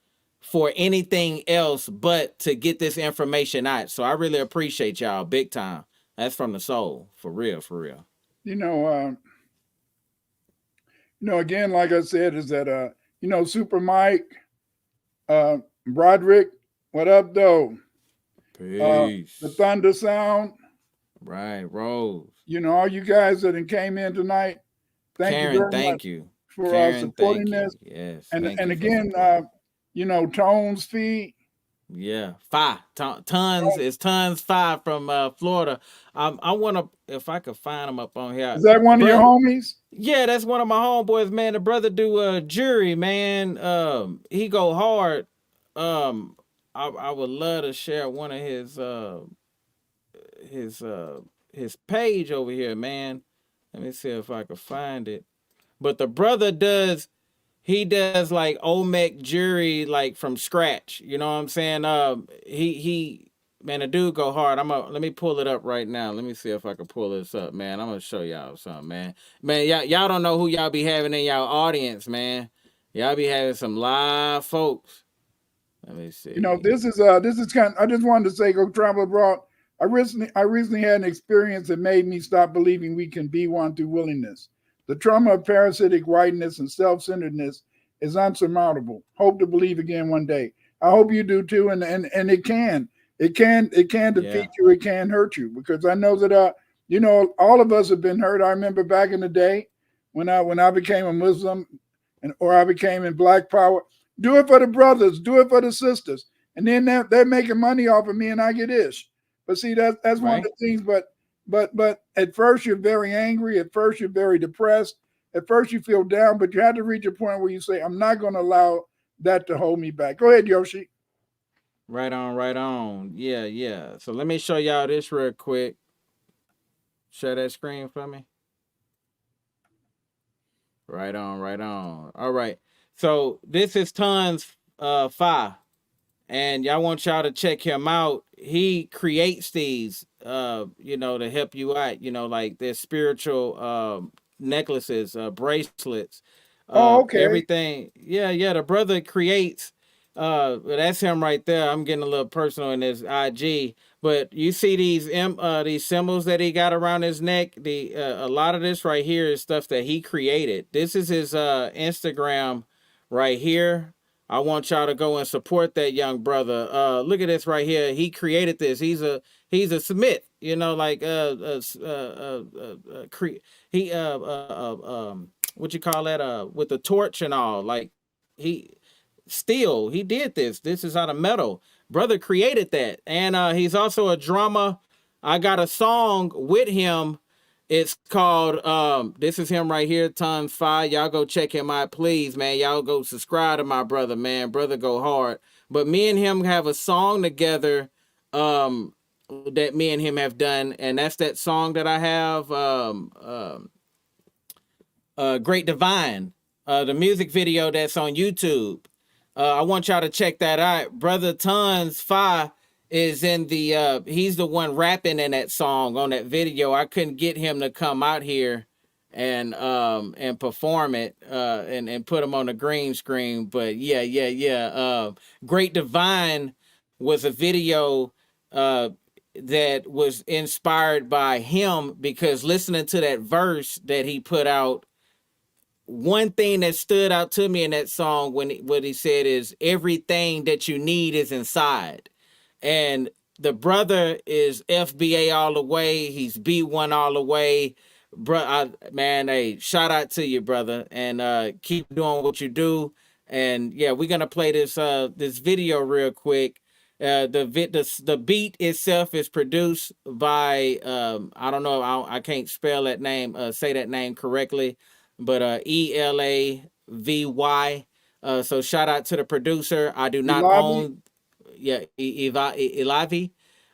for anything else but to get this information out. So I really appreciate y'all big time. That's from the soul, for real, for real. Again, like I said, is that Super Mike, Broderick, what up though? Peace. The Thunder Sound. Right, Rose. All you guys that came in tonight. Karen, you very thank much you for Karen, supporting thank this. You. Yes. And again, Tones feed. Yeah, tons. It's tons 5 from Florida. I want to, if I could find them up on here. Is that one of your homies? Yeah, that's one of my homeboys, man. The brother do jury, man. He go hard. I would love to share one of his page over here, man. Let me see if I can find it. But the brother does like Olmec jury, like from scratch. You know what I'm saying? He man, the dude go hard. Let me pull it up right now. Let me see if I can pull this up, man. I'm gonna show y'all something, man. Man, y'all don't know who y'all be having in y'all audience, man. Y'all be having some live folks. Let me see. This is kind of, I just wanted to say, go travel abroad. I recently had an experience that made me stop believing we can be one through willingness. The trauma of parasitic whiteness and self-centeredness is unsurmountable. Hope to believe again one day. I hope you do too, and it can defeat you. It can hurt you, because I know that all of us have been hurt. I remember back in the day when I became a Muslim, or I became in Black Power. Do it for the brothers, do it for the sisters, and then they're making money off of me, and I get ish. But see, that's right. One of the things. But at first you're very angry. At first you're very depressed. At first you feel down. But you have to reach a point where you say, "I'm not going to allow that to hold me back." Go ahead, Yoshi. Right on. Yeah. So let me show y'all this real quick. Share that screen for me. Right on. All right. So this is Tons 5. And y'all want y'all to check him out. He creates these to help you out, like their spiritual necklaces, bracelets, okay. Everything. Yeah, the brother creates that's him right there. I'm getting a little personal in his IG, but you see these symbols that he got around his neck. A lot of this right here is stuff that he created. This is his Instagram right here. I want y'all to go and support that young brother. Look at this right here. He created this. He's a Smith, like what you call that? With the torch and all. Like he did this. This is out of metal. Brother created that, and he's also a drummer. I got a song with him. It's called this is him right here, Tons 5. Y'all go check him out, please, man. Y'all go subscribe to my brother, man. Brother go hard. But me and him have a song together that me and him have done, and that's that song that I have, Great Divine, the music video that's on YouTube. I want y'all to check that out. Brother Tons 5 is in the he's the one rapping in that song on that video. I couldn't get him to come out here and perform it and put him on the green screen. But yeah. Great Divine was a video that was inspired by him, because listening to that verse that he put out, one thing that stood out to me in that song what he said is, everything that you need is inside. And the brother is FBA all the way. He's B1 all the way. bro, man, hey, shout out to you, brother, and keep doing what you do. And yeah, we're gonna play this video real quick. The beat itself is produced by I don't know, I can't spell that name, say that name correctly, but Elavy. So shout out to the producer. I do not Elavi? own, yeah, Elavi.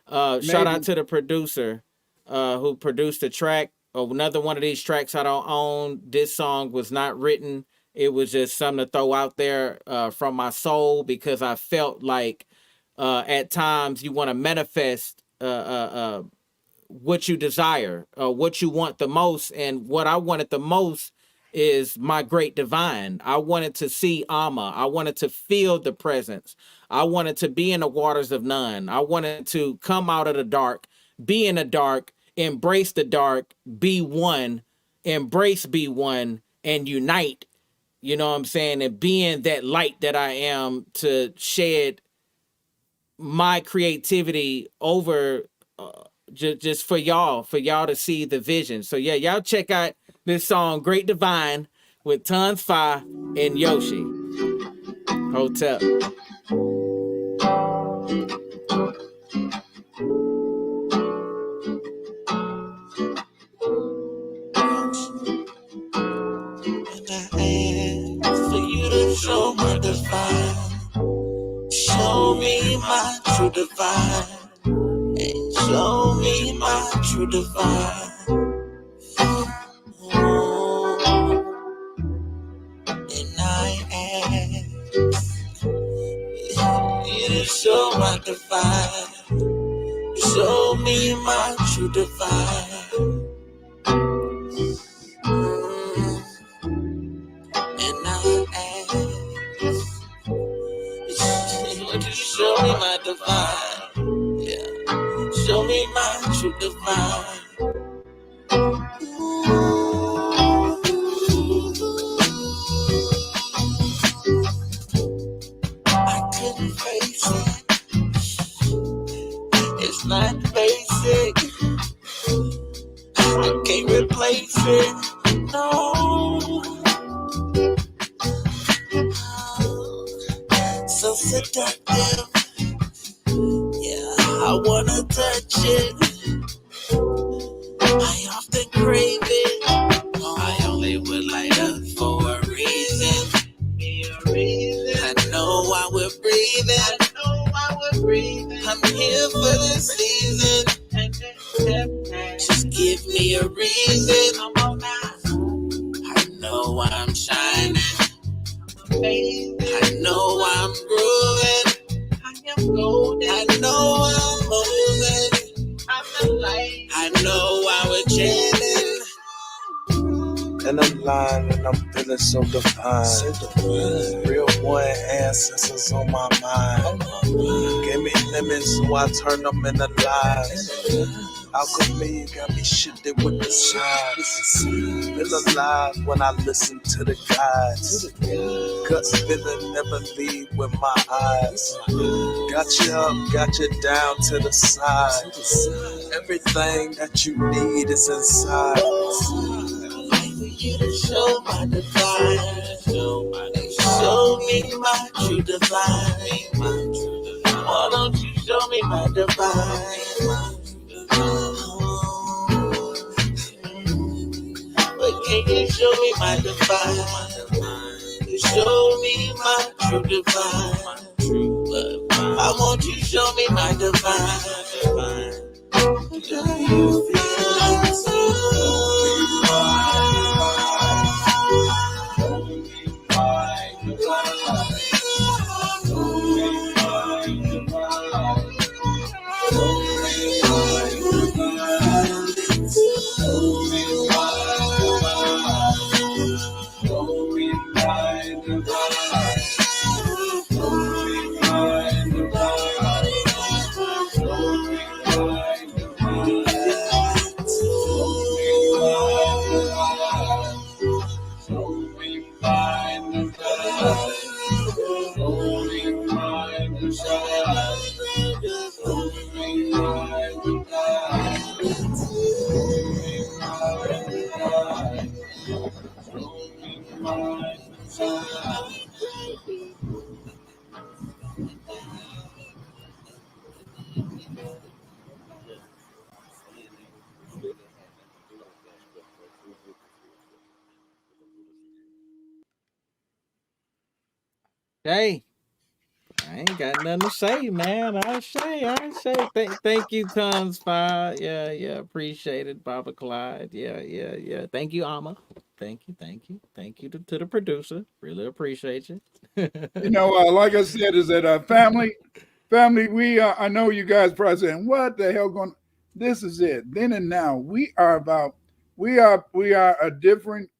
Shout out Maybe. to the producer who produced the track. Another one of these tracks I don't own. This song was not written. It was just something to throw out there from my soul, because I felt like at times you want to manifest what you desire, what you want the most. And what I wanted the most is my great divine. I wanted to see Amma. I wanted to feel the presence. I wanted to be in the waters of none. I wanted to come out of the dark, be in the dark, embrace the dark, be one, embrace, be one, and unite. You know what I'm saying? And being that light that I am, to shed my creativity over just for y'all to see the vision. So yeah, y'all check out this song Great Divine with Tons Fire and Yoshi. Hotel. For you to show my divine, show me my true divine, and show me my true divine. And I ask you to show my divine, show me my true divine. And I ask you to show me my divine, yeah, show me my true divine. I couldn't face it. It's not basic. I can't replace it. No. So seductive. Yeah, I wanna touch it. I often crave it. I only would light up for a reason. I know why we're breathing. I'm here for this season. Just give me a reason. I know I'm shining. I know I'm grooving. I know I'm moving. I know why we're chanting. And I'm lying and I'm feeling so divine. Real one ancestors on my mind. Give me lemons so I turn them into lies. Alchemy got me shifted with the signs. Feel alive when I listen to the guides. Guts feeling never leave with my eyes. Got you up, got you down to the side. Everything that you need is inside. You to show my divine, show me my true divine. Why don't you show me my divine? But can you show me my divine? Show me my true divine. I want you to show me my divine. Do you feel so? Hey, I ain't got nothing to say, man. I say. Thank you, Tons Five. Yeah. Appreciate it, Baba Clyde. Yeah. Thank you, Alma. Thank you to the producer. Really appreciate you. You know, like I said, is that family. We I know you guys probably saying, "What the hell going?" This is it. Then and now, we are a different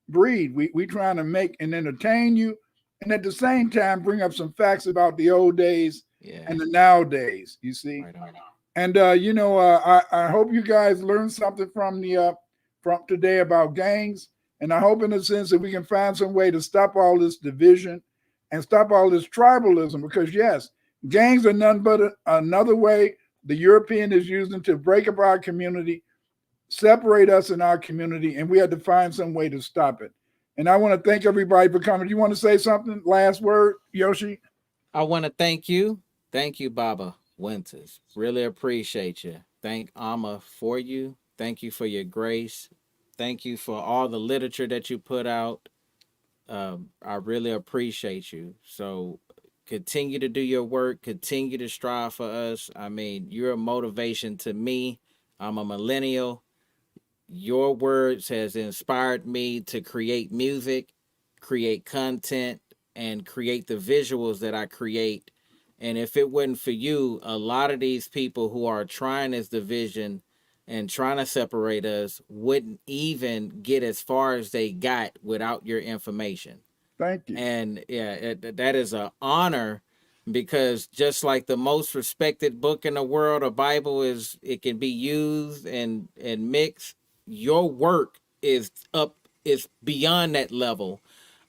breed. We trying to make and entertain you, and at the same time bring up some facts about the old days Yeah. and the nowadays. You see, Right on. and I hope you guys learned something from today about gangs, and I hope in a sense that we can find some way to stop all this division and stop all this tribalism. Because yes, gangs are none but another way the European is using to break up our community, separate us in our community, and we had to find some way to stop it. And I want to thank everybody for coming. Do you want to say something? Last word, Yoshi? I want to thank you. Thank you, Baba Winters. Really appreciate you. Thank Amma for you. Thank you for your grace. Thank you for all the literature that you put out. I really appreciate you. So continue to do your work. Continue to strive for us. I mean, you're a motivation to me. I'm a millennial. Your words has inspired me to create music, create content, and create the visuals that I create. And if it wasn't for you, a lot of these people who are trying this division and trying to separate us wouldn't even get as far as they got without your information. Thank you. And yeah, that is an honor, because just like the most respected book in the world, a Bible, is, it can be used and mixed. Your work is beyond that level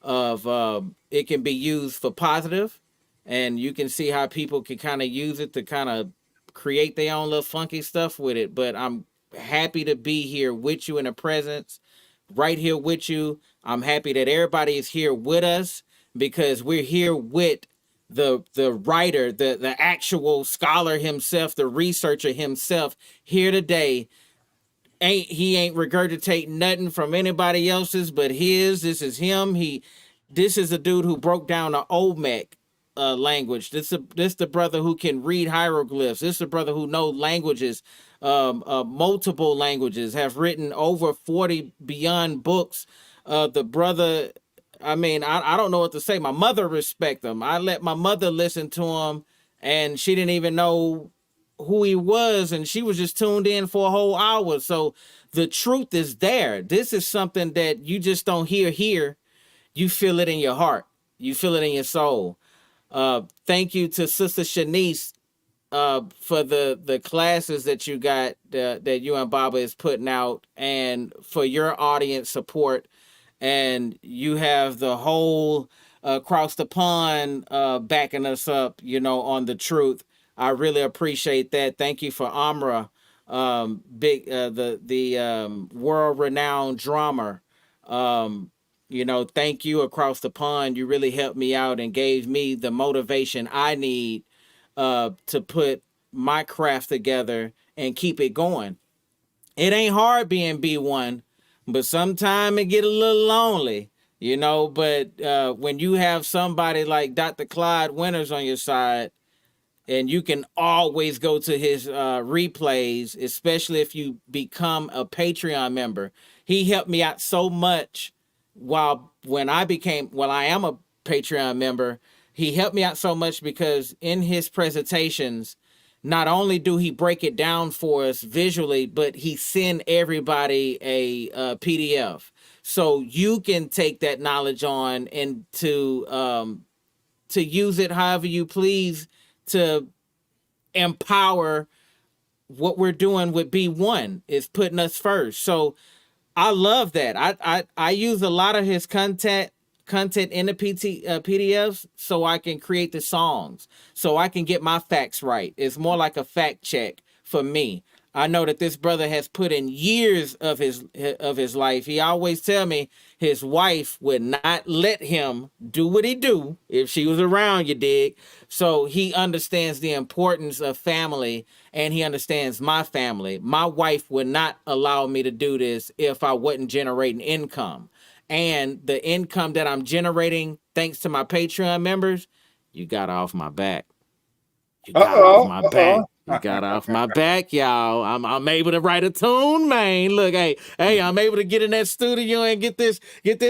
of it can be used for positive, and you can see how people can kind of use it to kind of create their own little funky stuff with it. But I'm happy to be here with you in the presence, right here with you. I'm happy that everybody is here with us, because we're here with the writer, the actual scholar himself, the researcher himself, here today. He ain't regurgitating nothing from anybody else's but his. This is him. This is a dude who broke down the Olmec language. This the brother who can read hieroglyphs. This the brother who knows languages, multiple languages, have written over 40 beyond books. The brother, I mean, I don't know what to say. My mother respect him. I let my mother listen to him, and she didn't even know who he was, and she was just tuned in for a whole hour. So the truth is there. This is something that you just don't hear here. You feel it in your heart. You feel it in your soul. Thank you to Sister Shanice for the classes that you got, that you and Baba is putting out, and for your audience support. And you have the whole across the pond backing us up, on the truth. I really appreciate that. Thank you for Amra, the world renowned drummer. Thank you across the pond. You really helped me out and gave me the motivation I need to put my craft together and keep it going. It ain't hard being B1, but sometimes it get a little lonely, but when you have somebody like Dr. Clyde Winters on your side, and you can always go to his replays, especially if you become a Patreon member. He helped me out so much when I am a Patreon member. He helped me out so much because in his presentations, not only do he break it down for us visually, but he send everybody a PDF. So you can take that knowledge on and to use it however you please, to empower what we're doing with B1, is putting us first. So I love that. I use a lot of his content in the PDFs, so I can create the songs, so I can get my facts right. It's more like a fact check for me. I know that this brother has put in years of his life. He always tell me his wife would not let him do what he do if she was around, you dig? So he understands the importance of family, and he understands my family. My wife would not allow me to do this if I wasn't generating income. And the income that I'm generating thanks to my Patreon members, you got off my back. You got off my back. You got off my back, y'all. I'm able to write a tune, man. Look, hey, I'm able to get in that studio and get this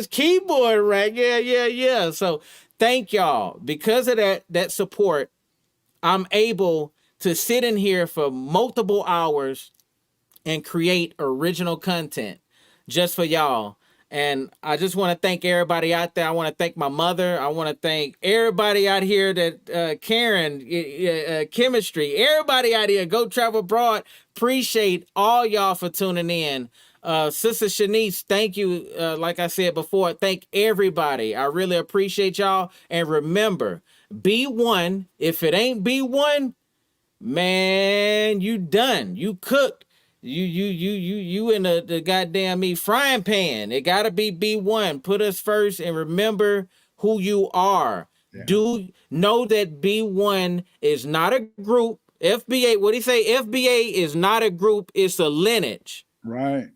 keyboard right. Yeah. So thank y'all. Because of that support, I'm able to sit in here for multiple hours and create original content just for y'all. And I just want to thank everybody out there. I want to thank my mother. I want to thank everybody out here that Karen, Chemistry, everybody out here, Go Travel Abroad. Appreciate all y'all for tuning in. Sister Shanice, thank you. Like I said before, thank everybody. I really appreciate y'all. And remember, B1, if it ain't B1, man, you done. You cooked. You in the goddamn frying pan. It gotta be B1. Put us first and remember who you are. Yeah. Do know that B1 is not a group. FBA, what do you say? FBA is not a group, it's a lineage. Right.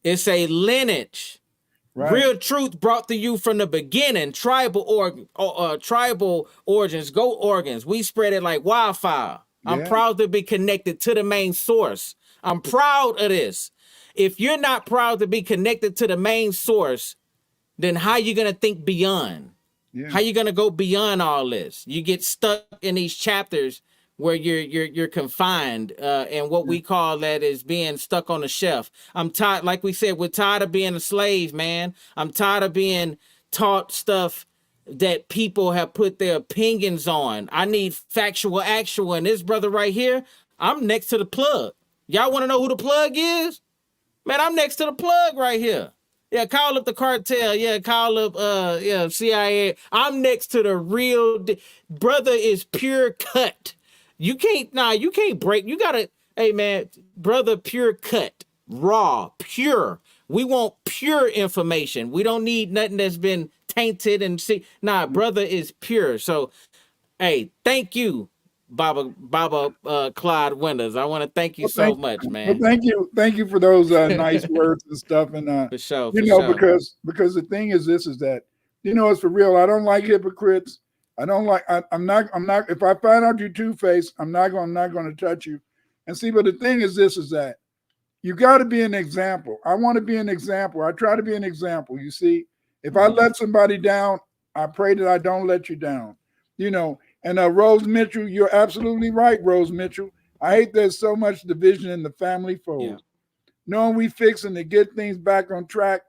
It's a lineage. Right. Real truth brought to you from the beginning. Tribal origins, goat organs. We spread it like wildfire. Yeah. I'm proud to be connected to the main source. I'm proud of this. If you're not proud to be connected to the main source, then how you gonna think beyond? Yeah. How you gonna go beyond all this? You get stuck in these chapters where you're confined, and what we call that is being stuck on the shelf. I'm tired, like we said, we're tired of being a slave, man. I'm tired of being taught stuff that people have put their opinions on. I need factual, actual, and this brother right here, I'm next to the plug. Y'all want to know who the plug is? Man, I'm next to the plug right here. Yeah, call up the cartel. Yeah, call up CIA. I'm next to the real brother is pure cut. You can't break. You gotta, hey man, brother, pure cut, raw, pure. We want pure information. We don't need nothing that's been tainted and see. Nah, brother is pure. So, hey, thank you, Baba Clyde Winters. I want to thank you so much, man. Well, thank you for those nice words and stuff. And for sure, because the thing is that it's for real. I don't like hypocrites. I don't like. I'm not. If I find out you're two-faced, I'm not going to touch you. And see, but the thing is that you got to be an example. I want to be an example. I try to be an example. You see, if I let somebody down, I pray that I don't let you down. And Rose Mitchell, you're absolutely right, Rose Mitchell. I hate there's so much division in the family fold. Yeah. Knowing we fixing to get things back on track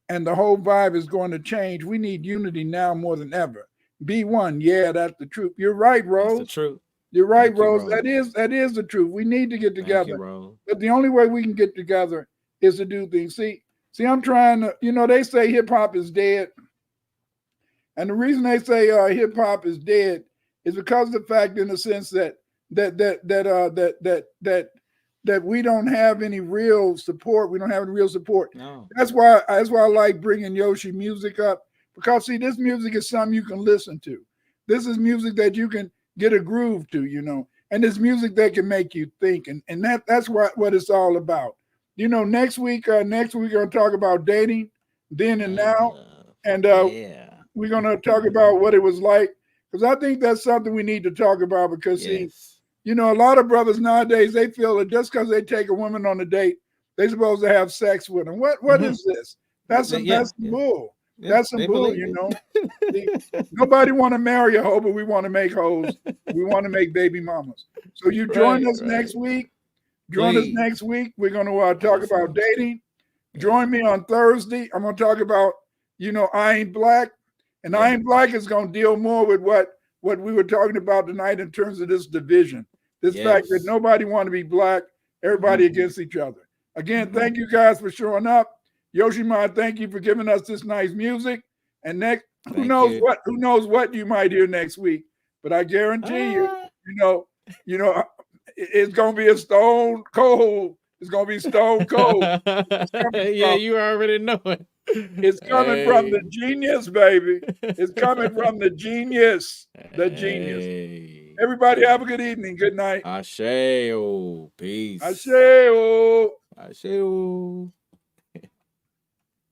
and the whole vibe is going to change, we need unity now more than ever. B1, yeah, that's the truth. You're right, Rose. That's the truth. You're right, Rose. That is the truth. We need to get together. But the only way we can get together is to do things. See, I'm trying to, they say hip hop is dead. And the reason they say hip hop is dead is because of the fact, in the sense that we don't have any real support. We don't have any real support. No. That's why I like bringing Yoshi music up, because see, this music is something you can listen to. This is music that you can get a groove to, and it's music that can make you think, and that's what it's all about. Next week we're gonna talk about dating, then and now, and we're gonna talk about what it was like. Because I think that's something we need to talk about, because see, a lot of brothers nowadays, they feel that just because they take a woman on a date, they're supposed to have sex with them. What is this? That's some bull. Yeah, that's some bull, See, nobody want to marry a hoe, but we want to make hoes. We want to make baby mamas. So you join us next week. Join us next week. We're going to talk about dating. Join me on Thursday. I'm going to talk about, I Ain't Black. And I Ain't Black is going to deal more with what we were talking about tonight in terms of this division. This fact that nobody want to be black, everybody against each other. Again, thank you guys for showing up. Yoshima, thank you for giving us this nice music. And next, who knows what you might hear next week. But I guarantee it's going to be a stone cold. It's going to be stone cold. You already know it. It's coming from the genius, baby. It's coming from the genius. The genius. Everybody have a good evening. Good night. Ashe-o. Peace. Ashe-o. Ashe-o.